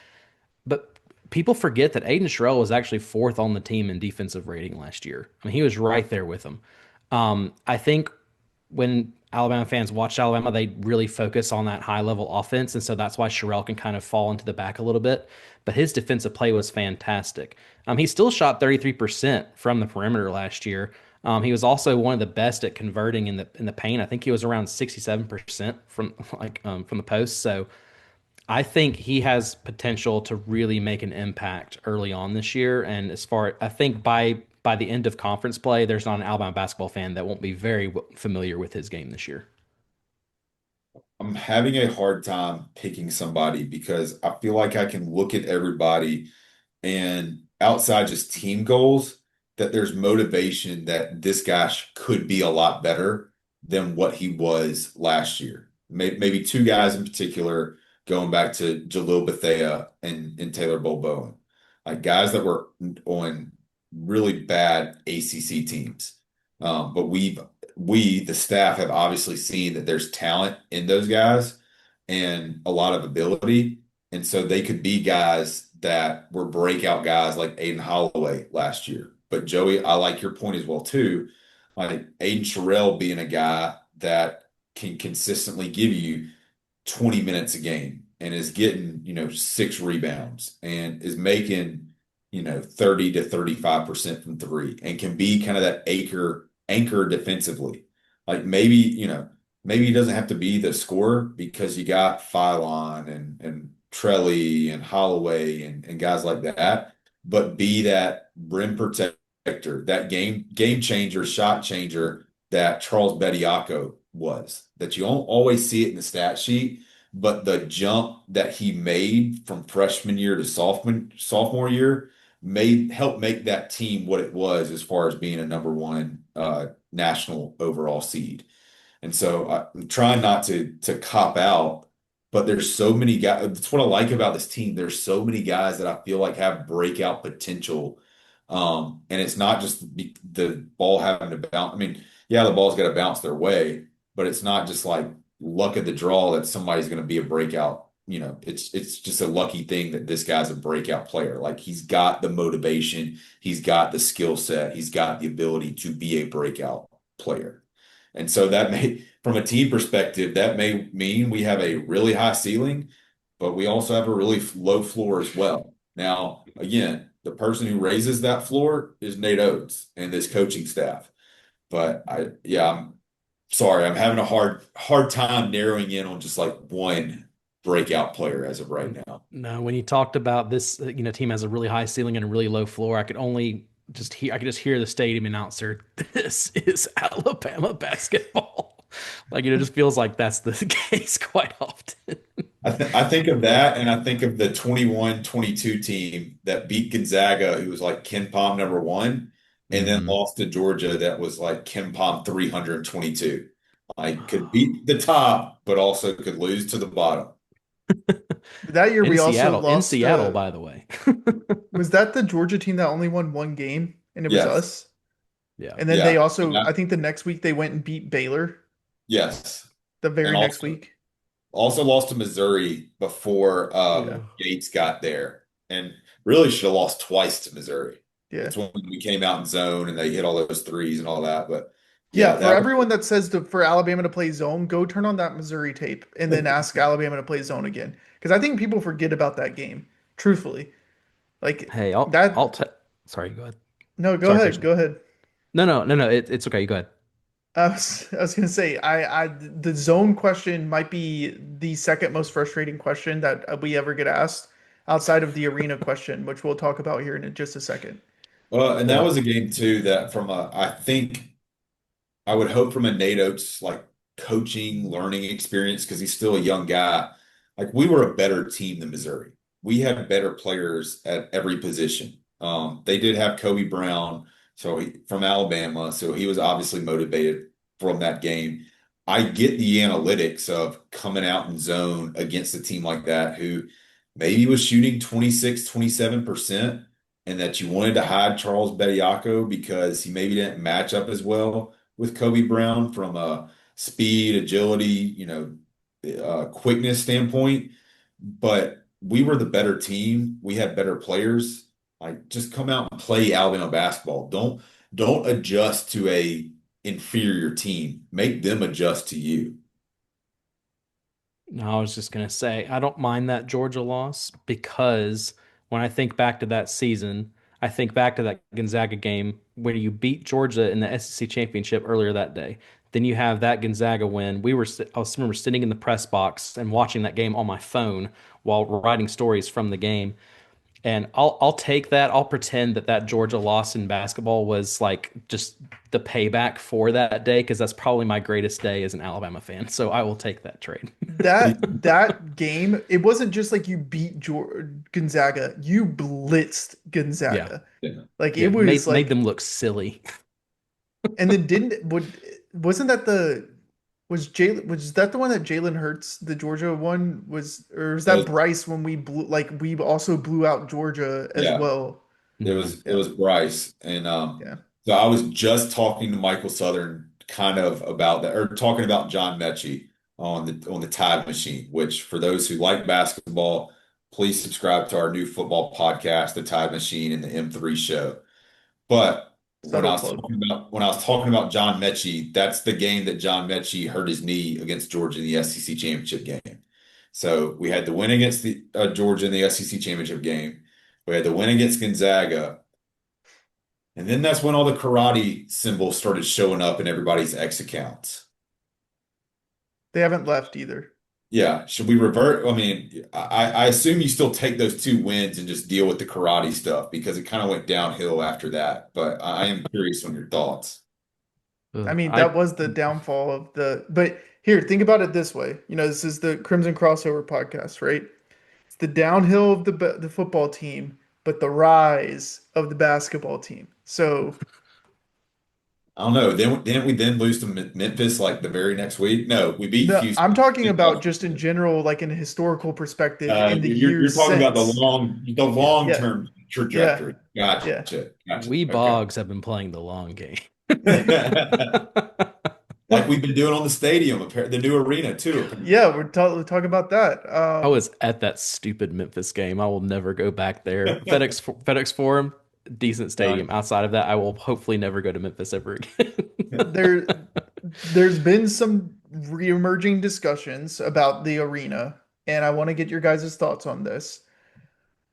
But people forget that Aiden Sherrill was actually fourth on the team in defensive rating last year. I mean, he was right there with them. I think when Alabama fans watch Alabama, they really focus on that high level offense. And so that's why Sherrill can kind of fall into the back a little bit. But his defensive play was fantastic. He still shot 33% from the perimeter last year. He was also one of the best at converting in the paint. I think he was around 67% from the post. So I think he has potential to really make an impact early on this year. And I think by the end of conference play, there's not an Alabama basketball fan that won't be very familiar with his game this year. I'm having a hard time picking somebody because I feel like I can look at everybody and outside just team goals, that there's motivation that this guy could be a lot better than what he was last year. Maybe two guys in particular, going back to Jalil Bethea and Taylor Bowen, like guys that were on really bad ACC teams. But the staff have obviously seen that there's talent in those guys and a lot of ability. And so they could be guys that were breakout guys like Aiden Holloway last year. But Joey, I like your point as well too. Like Aiden Sherrill being a guy that can consistently give you 20 minutes a game and is getting, 6 rebounds and is making, 30 to 35% from three and can be kind of that anchor defensively. Like maybe he doesn't have to be the scorer because you got Phylon and Trelly and Holloway and guys like that, but be that rim protector, that game changer, shot changer that Charles Bediako was. That you don't always see it in the stat sheet, but the jump that he made from freshman year to sophomore year made helped make that team what it was as far as being a number one national overall seed. And so I'm trying not to cop out, but there's so many guys. That's what I like about this team. There's so many guys that I feel like have breakout potential. And it's not just the ball having to bounce. I mean, yeah, the ball's got to bounce their way, but it's not just like luck of the draw that somebody's going to be a breakout. It's just a lucky thing that this guy's a breakout player. Like he's got the motivation, he's got the skill set, he's got the ability to be a breakout player. And so that may, from a team perspective, that may mean we have a really high ceiling, but we also have a really low floor as well. Now, again, the person who raises that floor is Nate Oates and this coaching staff. But I'm sorry, I'm having a hard time narrowing in on just like one breakout player as of right now. No, when you talked about this, team has a really high ceiling and a really low floor, I could just hear the stadium announcer. This is Alabama basketball. Like it just feels like that's the case quite often. I think of that, and I think of the 21-22 team that beat Gonzaga, who was like Ken Palm number one, and then Hmm. lost to Georgia, that was like Ken Palm 322. Like could beat the top, but also could lose to the bottom. That year we also In lost. Seattle, by the way. Was that the Georgia team that only won one game, and it was Yes, us? Yeah. And then they yeah, and also, I think the next week they went and beat Baylor. yes, The and very next week. also lost to Missouri before Yeah, Gates got there, and really should have lost twice to Missouri. yeah. That's when we came out in zone and they hit all those threes and all that. But Yeah, yeah, for that was everyone that says for Alabama to play zone, go turn on that Missouri tape and then ask Alabama to play zone again. Because I think people forget about that game, truthfully. Like Hey, I'll that. I'll t sorry, go ahead. No, go Sorry, ahead. Christian. Go ahead. No. It's okay. You go ahead. I was gonna say the zone question might be the second most frustrating question that we ever get asked outside of the arena question, which we'll talk about here in just a second. well, and that Well, was a game too that I think I would hope from a Nate Oates like coaching, learning experience because he's still a young guy. Like we were a better team than Missouri. We had better players at every position. They did have Kobe Brown, from Alabama, so he was obviously motivated from that game. I get the analytics of coming out in zone against a team like that who maybe was shooting 26, 27%, and that you wanted to hide Charles Bediako because he maybe didn't match up as well with Kobe Brown from a speed, agility, quickness standpoint. But we were the better team. We had better players. Like just come out and play Alabama basketball. Don't adjust to a inferior team. Make them adjust to you. no, I was just gonna say I don't mind that Georgia loss because when I think back to that season, I think back to that Gonzaga game where you beat Georgia in the SEC championship earlier that day. Then you have that Gonzaga win. I was remember sitting in the press box and watching that game on my phone while writing stories from the game. And I'll take that. I'll pretend that that Georgia loss in basketball was like just the payback for that day because that's probably my greatest day as an Alabama fan. So I will take that trade. That game, it wasn't just like you beat Gonzaga, you blitzed Yeah. Gonzaga. Yeah. Like it Yeah. was Made like, them look silly. and then didn't would wasn't that the was that the one that Jalen Hurts, the Georgia one, was, or was That that was, Bryce when we also blew out Georgia as yeah. well? It Mhm. was it Yeah, was Bryce, and yeah. so I was just talking to Michael Southern kind of about that, or talking about John Mechie on the Tide Machine. Which, for those who like basketball, please subscribe to our new football podcast, the Tide Machine and the M3 Show. But Subtle plug. when I was talking about John Mechie, that's the game that John Mechie hurt his knee against Georgia in the SEC championship game. So we had the win against the Georgia in the SEC championship game. We had the win against Gonzaga. And then that's when all the karate symbols started showing up in everybody's X accounts. They haven't left either. Yeah. Should we revert? I mean, I assume you still take those 2 wins and just deal with the karate stuff because it kind of went downhill after that. But I am curious on your thoughts. I Ugh, mean, I that was the downfall of the. But here, think about it this way. This is the Crimson Crossover podcast, right? It's the downhill of the football team, but the rise of the basketball team. So I don't know. Then didn't we then lose to Memphis like the very next week? No, we beat no, I'm Houston. talking about just in general, like in a historical perspective, in the You're years talking about since. the yeah, long Yeah, term yeah, trajectory. yeah. Gotcha. we Okay. Bogs have been playing the long game. Like we've been doing on the stadium, the new arena too, apparently. Yeah, we're talking about that. I was at that stupid Memphis game. I will never go back there. FedEx Forum, decent stadium. Nice. Outside of that, I will hopefully never go to Memphis ever again. there there's been some reemerging discussions about the arena, and I want to get your guys' thoughts on this.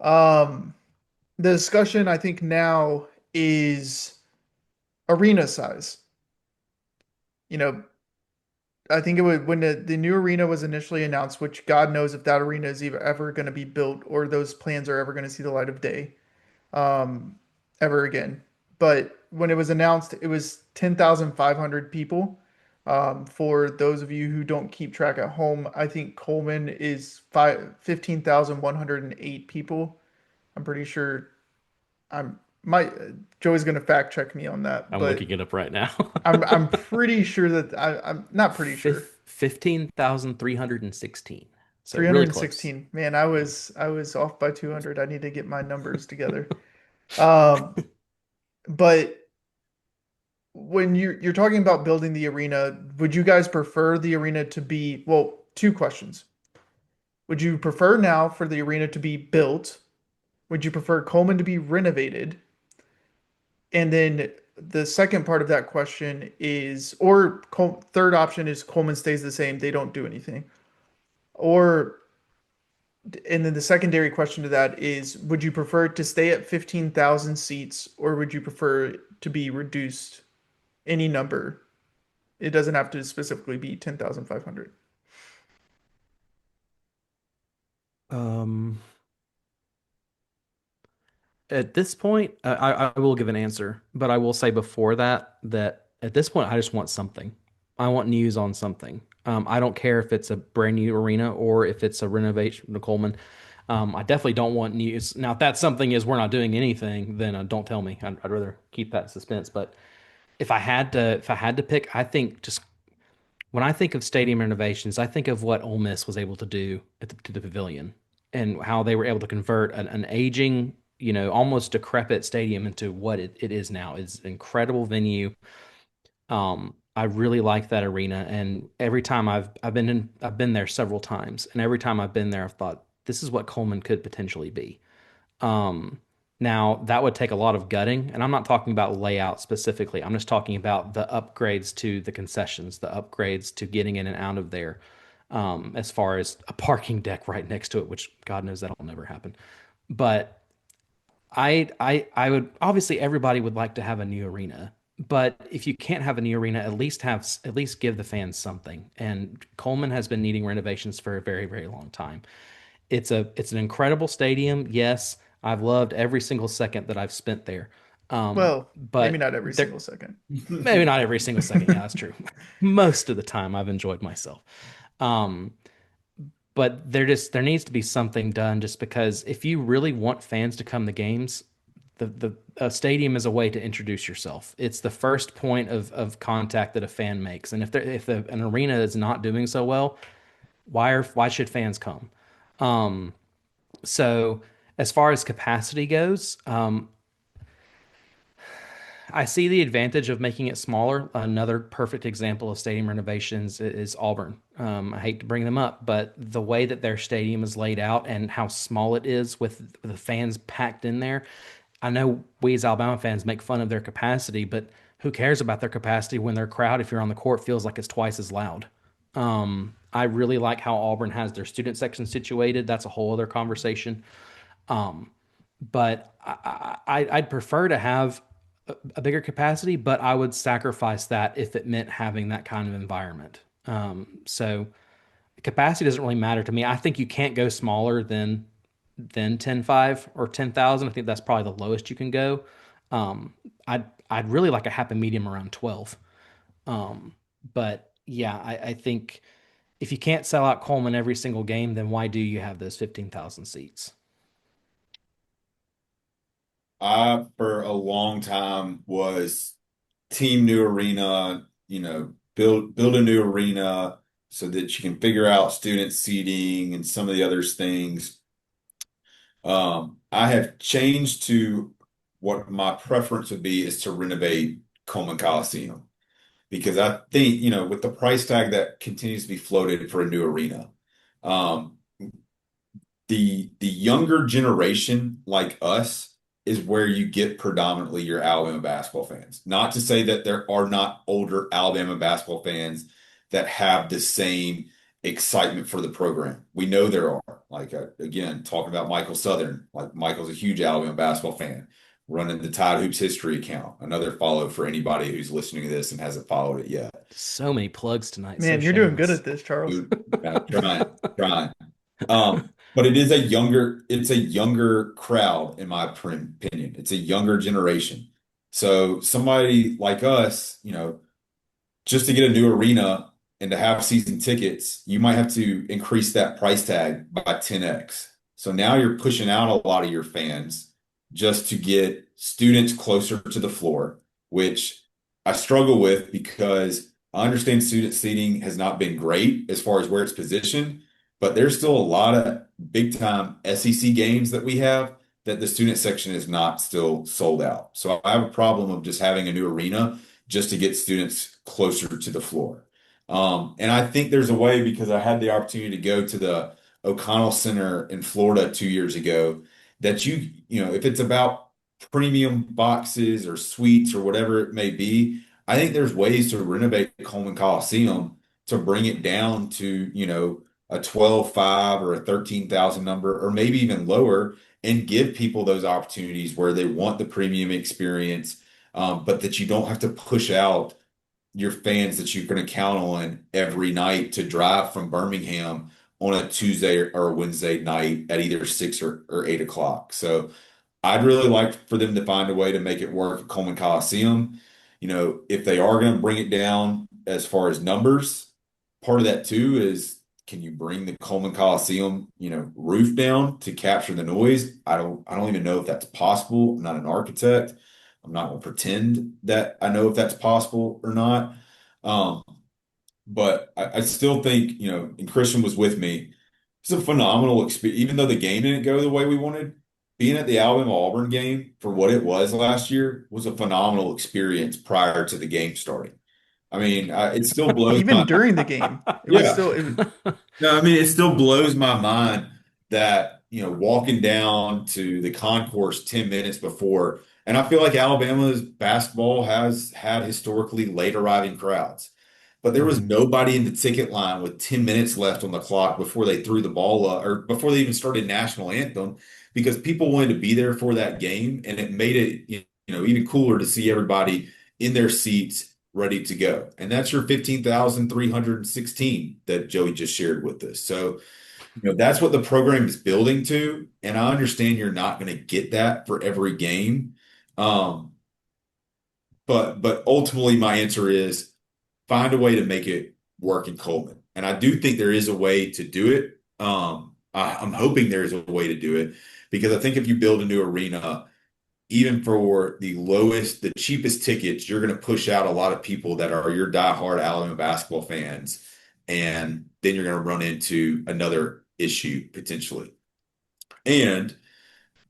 Um, the discussion I think now is arena size. You know, I think it would when the new arena was initially announced, which God knows if that arena is even ever going to be built or those plans are ever going to see the light of day, um, ever again. But when it was announced, it was 10,500 people. For those of you who don't keep track at home, I think Coleman is 15,108 people. I'm pretty sure I'm my Joey's gonna fact check me on that, I'm but looking it up right now. I'm pretty sure that I'm not pretty sure. 15,316. So really close. 316. Man, I was off by 200. I need to get my numbers together. Um, but when you're talking about building the arena, would you guys prefer the arena to be, well, two questions. Would you prefer now for the arena to be built? Would you prefer Coleman to be renovated? And then the second part of that question is, or third option is Coleman stays the same, they don't do anything. Or, and then the secondary question to that is, would you prefer it to stay at 15,000 seats, or would you prefer it to be reduced any number? It doesn't have to specifically be 10,500. Um, at this point, I will give an answer, but I will say before that that at this point, I just want something. I want news on something. I don't care if it's a brand new arena or if it's a renovation to Coleman. I definitely don't want news. Now, if that something is we're not doing anything, then don't tell me. I'd rather keep that in suspense. But if I had to pick, I think just when I think of stadium renovations, I think of what Ole Miss was able to do at to the Pavilion and how they were able to convert an aging, almost decrepit stadium into what it is now. It's an incredible venue. I really like that arena, and every time I've been there several times, and every time I've been there, I've thought this is what Coleman could potentially be. Um, Now that would take a lot of gutting, and I'm not talking about layout specifically. I'm just talking about the upgrades to the concessions, the upgrades to getting in and out of there. As far as a parking deck right next to it, which God knows that'll never happen. But I would obviously everybody would like to have a new arena, but if you can't have a new arena, at least give the fans something. And Coleman has been needing renovations for a very, very long time. It's an incredible stadium. Yes, I've loved every single second that I've spent there. Well, maybe But not every there single second. maybe not every single second. Yeah, that's true. Most of the time I've enjoyed myself. Um, but there needs to be something done just because if you really want fans to come to games, the a stadium is a way to introduce yourself. It's the first point of contact that a fan makes. And an arena is not doing so well, why should fans come? Um, so as far as capacity goes, I see the advantage of making it smaller. Another perfect example of stadium renovations is Auburn. I hate to bring them up, but the way that their stadium is laid out and how small it is with the fans packed in there, I know we as Alabama fans make fun of their capacity, but who cares about their capacity when their crowd, if you're on the court, feels like it's twice as loud. I really like how Auburn has their student section situated. That's a whole other conversation. Um, but I'd prefer to have a bigger capacity, but I would sacrifice that if it meant having that kind of environment. So capacity doesn't really matter to me. I think you can't go smaller than 10.5 or 10,000. I think that's probably the lowest you can go. I'd really like a happy medium around 12. But yeah, I think if you can't sell out Coleman every single game, then why do you have those 15,000 seats? I, for a long time, was team new arena, build a new arena so that you can figure out student seating and some of the other things. I have changed to what my preference would be is to renovate Coleman Coliseum because I think, with the price tag that continues to be floated for a new arena, um, the younger generation like us is where you get predominantly your Alabama basketball fans. Not to say that there are not older Alabama basketball fans that have the same excitement for the program. We know there are. Like again, talking about Michael Southern, like Michael's a huge Alabama basketball fan, running the Tide Hoops history account. Another follow for anybody who's listening to this and hasn't followed it yet. So many plugs tonight. So Man, you're doing good shameless. at this, Charles. Dude, trying. But it's a younger crowd, in my opinion. It's a younger generation. So somebody like us, just to get a new arena and to have season tickets, you might have to increase that price tag by 10x. So now you're pushing out a lot of your fans just to get students closer to the floor, which I struggle with because I understand student seating has not been great as far as where it's positioned, but there's still a lot of big time SEC games that we have that the student section is not still sold out. So I have a problem of just having a new arena just to get students closer to the floor. And I think there's a way because I had the opportunity to go to the O'Connell Center in Florida 2 years ago that if it's about premium boxes or suites or whatever it may be, I think there's ways to renovate Coleman Coliseum to bring it down to, a 12.5 or a 13,000 number, or maybe even lower, and give people those opportunities where they want the premium experience, but that you don't have to push out your fans that you're going to count on every night to drive from Birmingham on a Tuesday or a Wednesday night at either 6 or 8 o'clock. So I'd really like for them to find a way to make it work at Coleman Coliseum. If they are going to bring it down as far as numbers, part of that too is can you bring the Coleman Coliseum, roof down to capture the noise? I don't even know if that's possible. I'm not an architect. I'm not going to pretend that I know if that's possible or not. Um, but I still think, and Christian was with me. It's a phenomenal experience. Even though the game didn't go the way we wanted, being at the Alabama-Auburn game for what it was last year was a phenomenal experience prior to the game starting. I mean, it still blows Even my during the game, it was yeah. still No, I mean, it still blows my mind that, walking down to the concourse 10 minutes before, and I feel like Alabama's basketball has had historically late arriving crowds. But there was Mhm. nobody in the ticket line with 10 minutes left on the clock before they threw the ball up or before they even started national anthem because people wanted to be there for that game. And it made it, even cooler to see everybody in their seats ready to go. And that's your 15,316 that Joey just shared with us. So, that's what the program is building to. And I understand you're not going to get that for every game. Um, but ultimately my answer is find a way to make it work in Coleman. And I do think there is a way to do it. I'm hoping there's a way to do it because I think if you build a new arena, even for the cheapest tickets, you're going to push out a lot of people that are your diehard Alabama basketball fans. And then you're going to run into another issue potentially. And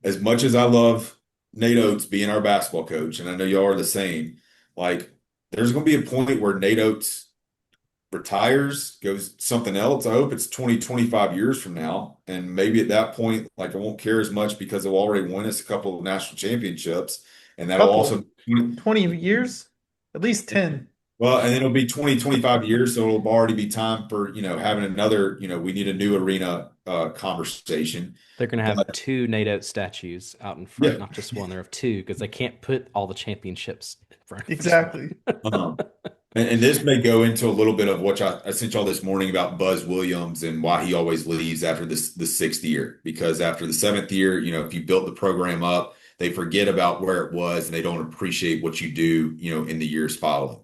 as much as I love Nate Oates being our basketball coach, and I know y'all are the same, like there's going to be a point where Nate Oates retires, goes something else. I hope it's 20, 25 years from now. And maybe at that point, like I won't care as much because they'll already won us a couple of national championships. And that'll couple also, 20 years, at least 10. well, and it'll be 20, 25 years. So it'll already be time for, having another, we need a new arena conversation. They're going to have But two NATO statues out in front, yeah, not just one. There are two because they can't put all the championships in front of each one. Exactly. um, And this may go into a little bit of what I sent y'all this morning about Buzz Williams and why he always leaves after the sixth year. Because after the seventh year, if you built the program up, they forget about where it was and they don't appreciate what you do, in the years following.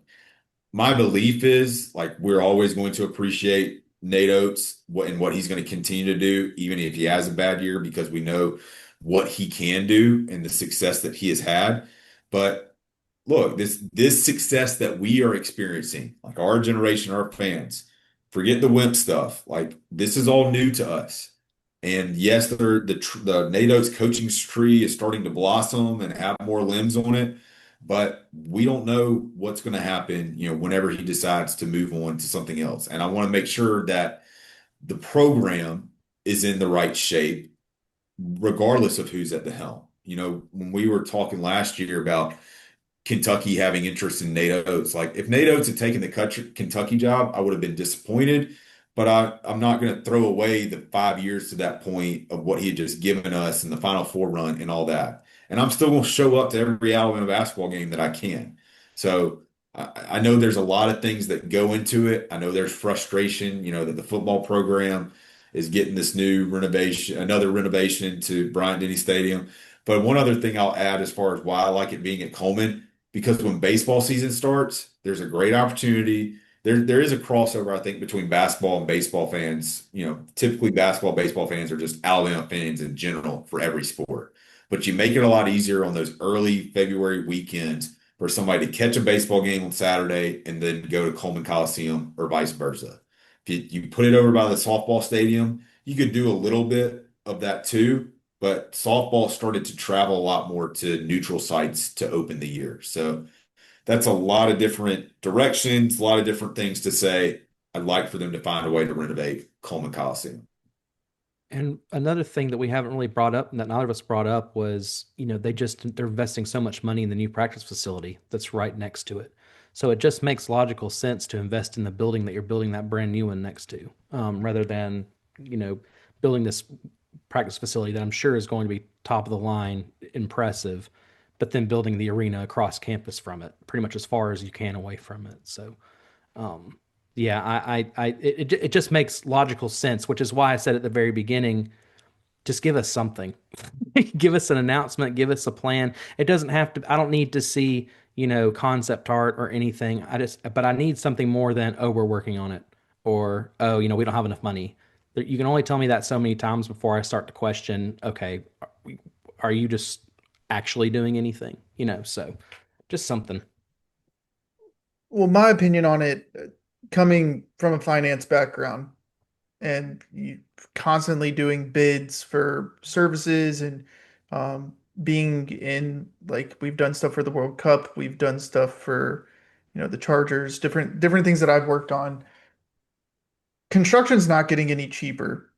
My belief is like we're always going to appreciate Nate Oates and what he's going to continue to do, even if he has a bad year, because we know what he can do and the success that he has had. But look, this success that we are experiencing, like our generation, our fans, forget the wimp stuff. Like this is all new to us. And yes, the NATO's coaching tree is starting to blossom and have more limbs on it, but we don't know what's going to happen, whenever he decides to move on to something else. And I want to make sure that the program is in the right shape, regardless of who's at the helm. When we were talking last year about Kentucky having interest in Nate Oates. Like if Nate Oates had taken the Kentucky job, I would have been disappointed. But I'm not going to throw away the 5 years to that point of what he had just given us in the Final Four run and all that. And I'm still going to show up to every Alabama basketball game that I can. So I know there's a lot of things that go into it. I know there's frustration, that the football program is getting this new renovation, another renovation to Bryant-Denny Stadium. But one other thing I'll add as far as why I like it being at Coleman, because when baseball season starts, there's a great opportunity. There is a crossover, I think, between basketball and baseball fans. Typically baseball fans are just Alabama fans in general for every sport. But you make it a lot easier on those early February weekends for somebody to catch a baseball game on Saturday and then go to Coleman Coliseum or vice versa. If you put it over by the softball stadium, you could do a little bit of that too, but softball started to travel a lot more to neutral sites to open the year. So that's a lot of different directions, a lot of different things to say. I'd like for them to find a way to renovate Coleman Coliseum. And another thing that we haven't really brought up and that neither of us brought up was, they're investing so much money in the new practice facility that's right next to it. So it just makes logical sense to invest in the building that you're building that brand new one next to, rather than, building this practice facility that I'm sure is going to be top of the line, impressive, but then building the arena across campus from it, pretty much as far as you can away from it. So, um, yeah, it just makes logical sense, which is why I said at the very beginning, just give us something, give us an announcement, give us a plan. It doesn't have to. I don't need to see concept art or anything. But I need something more than we're working on it, or we don't have enough money. You can only tell me that so many times before I start to question. Okay, are you just actually doing anything? So just something. Well, my opinion on it, coming from a finance background and you constantly doing bids for services and being in like we've done stuff for the World Cup, we've done stuff for the Chargers, different things that I've worked on. Construction's not getting any cheaper.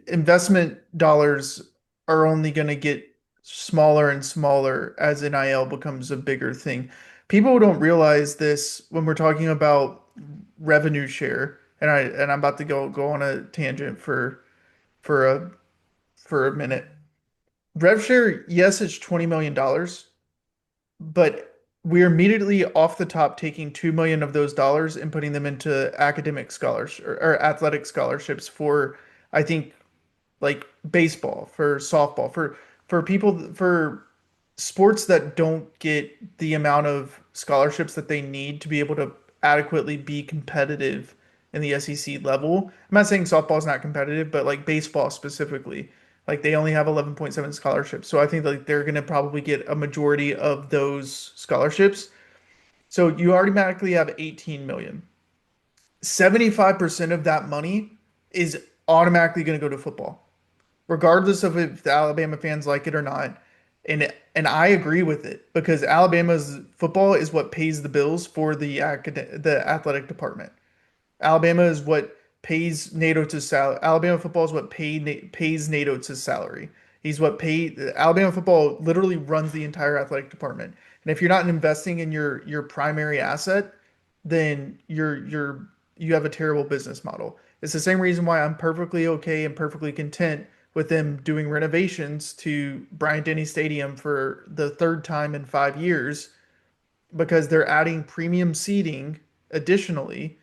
Investment dollars are only going to get smaller and smaller as NIL becomes a bigger thing. People don't realize this when we're talking about revenue share, and I'm about to go on a tangent for a for a minute. Rev share, yes, it's $20 million, but we're immediately off the top taking 2 million of those dollars and putting them into academic scholarships or athletic scholarships for I think like baseball, for softball, for people for sports that don't get the amount of scholarships that they need to be able to adequately be competitive in the SEC level. I'm not saying softball is not competitive, but like baseball specifically, like they only have 11.7 scholarships. So I think like they're going to probably get a majority of those scholarships. So you automatically have 18 million. 75% of that money is automatically going to go to football, regardless of if the Alabama fans like it or not. And I agree with it because Alabama's football is what pays the bills for the athletic department. Alabama is what pays NATO to salary. Alabama football is what pays NATO to salary. He's what paid Alabama football literally runs the entire athletic department. And if you're not investing in your primary asset, then you have a terrible business model. It's the same reason why I'm perfectly okay and perfectly content with them doing renovations to Bryant-Denny Stadium for the third time in 5 years because they're adding premium seating additionally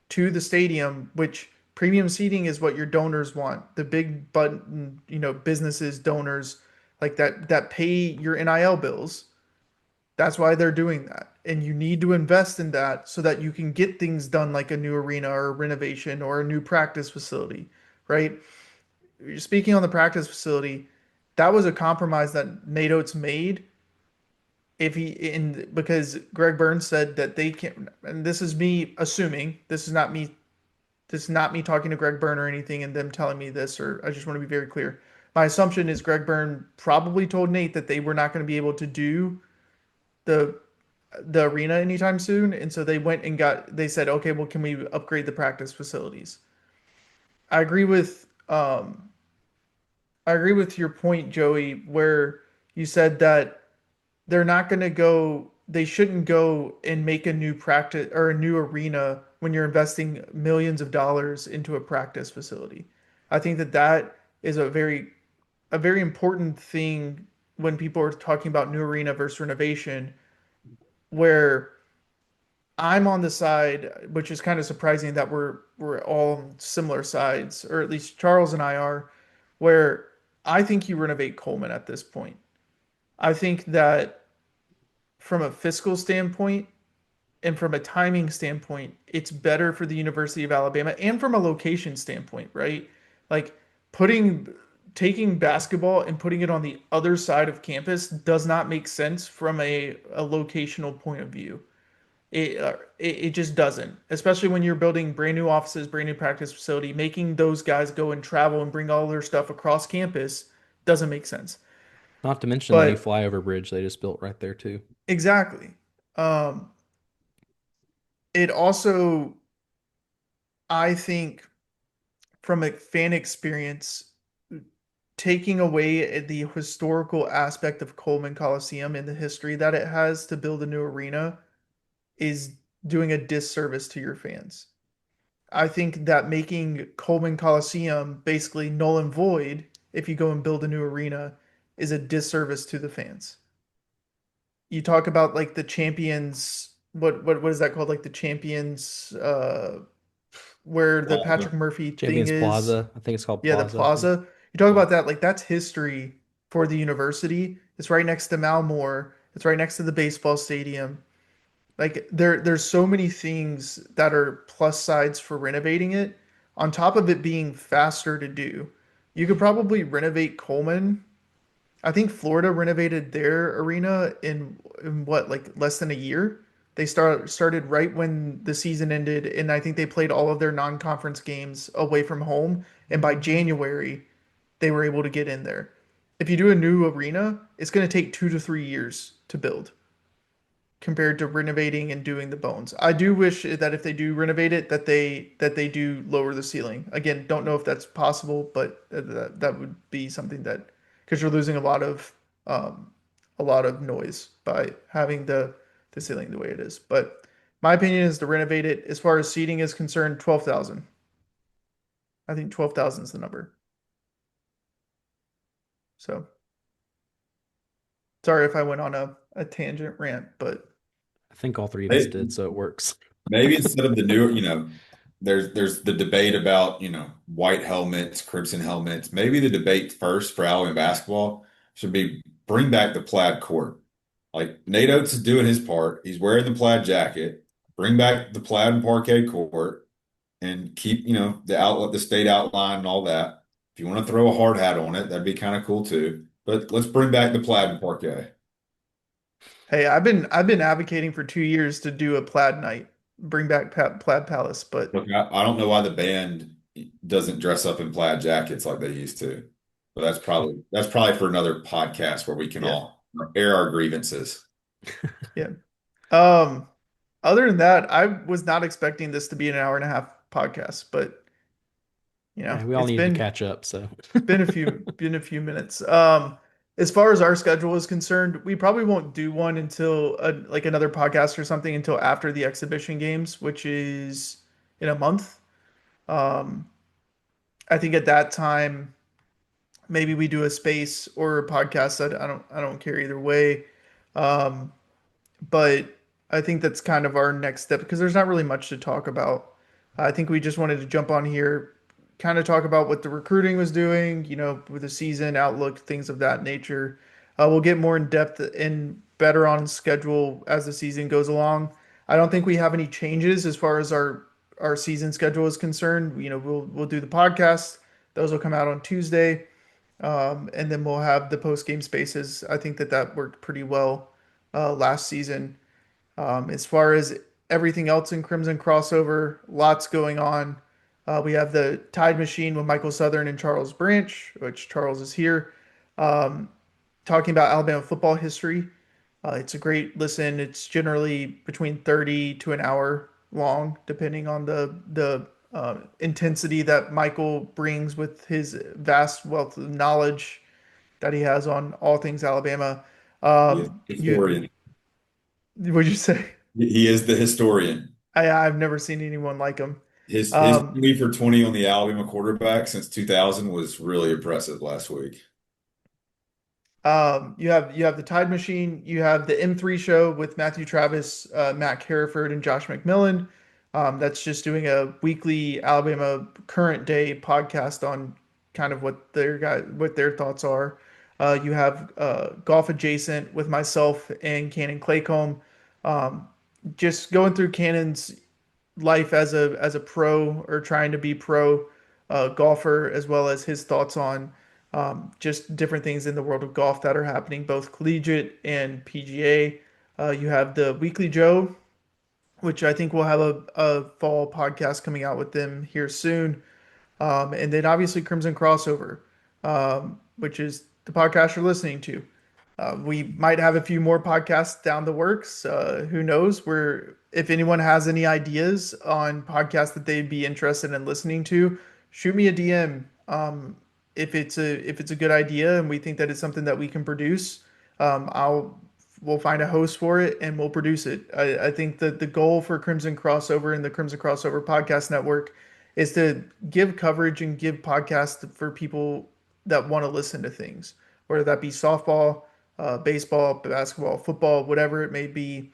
to the stadium, which premium seating is what your donors want. The big button, businesses, donors like that pay your NIL bills. That's why they're doing that. And you need to invest in that so that you can get things done like a new arena or a renovation or a new practice facility, right? Speaking on the practice facility, that was a compromise that Nate Oates made if he in because Greg Burns said that they can't, and this is me assuming, this is not me talking to Greg Byrne or anything and them telling me this, or I just want to be very clear. My assumption is Greg Byrne probably told Nate that they were not going to be able to do the the arena anytime soon, and so they said, okay, well, can we upgrade the practice facilities? I agree with I agree with your point, Joey, where you said that they shouldn't go and make a new practice or a new arena when you're investing millions of dollars into a practice facility. I think that is a very important thing when people are talking about new arena versus renovation, where I'm on the side, which is kind of surprising that we're all on similar sides, or at least Charles and I are, where I think you renovate Coleman at this point. I think that from a fiscal standpoint and from a timing standpoint, it's better for the University of Alabama and from a location standpoint, right? Like putting taking basketball and putting it on the other side of campus does not make sense from a locational point of view. It just doesn't, especially when you're building brand new offices, brand new practice facility, making those guys go and travel and bring all their stuff across campus doesn't make sense. Not to mention the new But flyover bridge they just built right there too. exactly. Um, it also, I think, from a fan experience, taking away the historical aspect of Coleman Coliseum and the history that it has to build a new arena is doing a disservice to your fans. I think that making Coleman Coliseum basically null and void if you go and build a new arena is a disservice to the fans. You talk about like the champions, what is that called? Like the champions where the Plaza. Patrick Murphy thing Champions is. Plaza, I think it's called Yeah, the Plaza, I think. plaza. You talk Yeah. about that, like that's history for the university. It's right next to Malmore. It's right next to the baseball stadium. Like there's so many things that are plus sides for renovating it. On top of it being faster to do, you could probably renovate Coleman. I think Florida renovated their arena in what, like less than a year. They started right when the season ended, and I think they played all of their non-conference games away from home. And by January, they were able to get in there. If you do a new arena, it's going to take 2 to 3 years to build compared to renovating and doing the bones. I do wish that if they do renovate it, that they do lower the ceiling. Again, don't know if that's possible, but that would be something that because you're losing um, a lot of noise by having the ceiling the way it is. But my opinion is to renovate it. As far as seating is concerned, 12,000. I think 12,000 is the number. So sorry if I went on a tangent rant, but I think all three of us Hey, did, so it works. maybe instead of the new, there's the debate about, white helmets, crimson helmets. Maybe the debate first for Alabama basketball should be bring back the plaid court. Like Nate Oates is doing his part. He's wearing the plaid jacket. Bring back the plaid and parquet court and keep, the outlet, the state outline and all that. If you want to throw a hard hat on it, that'd be kind of cool too. But let's bring back the plaid and parquet. hey, I've been advocating for 2 years to do a plaid night, bring back Plaid Palace, but Look, I don't know why the band doesn't dress up in plaid jackets like they used to, but that's probably for another podcast where we can yeah, all air our grievances. yeah. Um, Other than that, I was not expecting this to be an hour and a half podcast, but Yeah, we all it's needed to been catch up, so been a few minutes. As far as our schedule is concerned, we probably won't do one until like another podcast or something until after the exhibition games, which is in a month. Um, I think at that time maybe we do a space or a podcast. I don't care either way. Um, but I think that's kind of our next step because there's not really much to talk about. I think we just wanted to jump on here, kind of talk about what the recruiting was doing, with the season outlook, things of that nature. We'll get more in depth and better on schedule as the season goes along. I don't think we have any changes as far as our season schedule is concerned. We'll do the podcast. Those will come out on Tuesday. And then we'll have the post game spaces. I think that worked pretty well last season. As far as everything else in Crimson crossover, lots going on. We have the Tide Machine with Michael Southern and Charles Branch, which Charles is here, um, talking about Alabama football history. It's a great listen. It's generally between 30 to an hour long, depending on the intensity that Michael brings with his vast wealth of knowledge that he has on all things Alabama. He is the You historian. would you say? He is the historian. I've never seen anyone like him. His Um, 20 for 20 on the Alabama quarterback since 2000 was really impressive last week. you have the Tide Machine, you have the M3 show with Matthew Travis, Matt Careford, and Josh McMillan. That's just doing a weekly Alabama current day podcast on kind of what their thoughts are. You have Golf Adjacent with myself and Cannon Claycomb, um, just going through Cannon's life as a pro or trying to be pro golfer, as well as his thoughts on just different things in the world of golf that are happening, both collegiate and PGA. You have the Weekly Joe, which I think we'll have a fall podcast coming out with them here soon. And then obviously Crimson Crossover, which is the podcast you're listening to. We might have a few more podcasts down the works. Who knows? If anyone has any ideas on podcasts that they'd be interested in listening to, shoot me a DM. If it's a good idea and we think that it's something that we can produce, we'll find a host for it and we'll produce it. I think that the goal for Crimson Crossover and the Crimson Crossover Podcast Network is to give coverage and give podcasts for people that want to listen to things, whether that be softball, baseball, basketball, football, whatever it may be.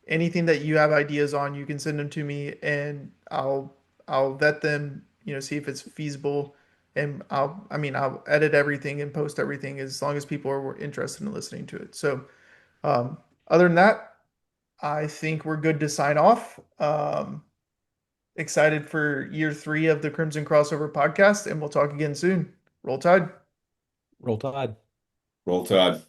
Anything that you have ideas on, you can send them to me, and I'll vet them. See if it's feasible, and I'll edit everything and post everything as long as people are interested in listening to it. So, other than that, I think we're good to sign off. Excited for year 3 of the Crimson Crossover podcast, and we'll talk again soon. Roll Tide. Roll Tide. Roll Tide.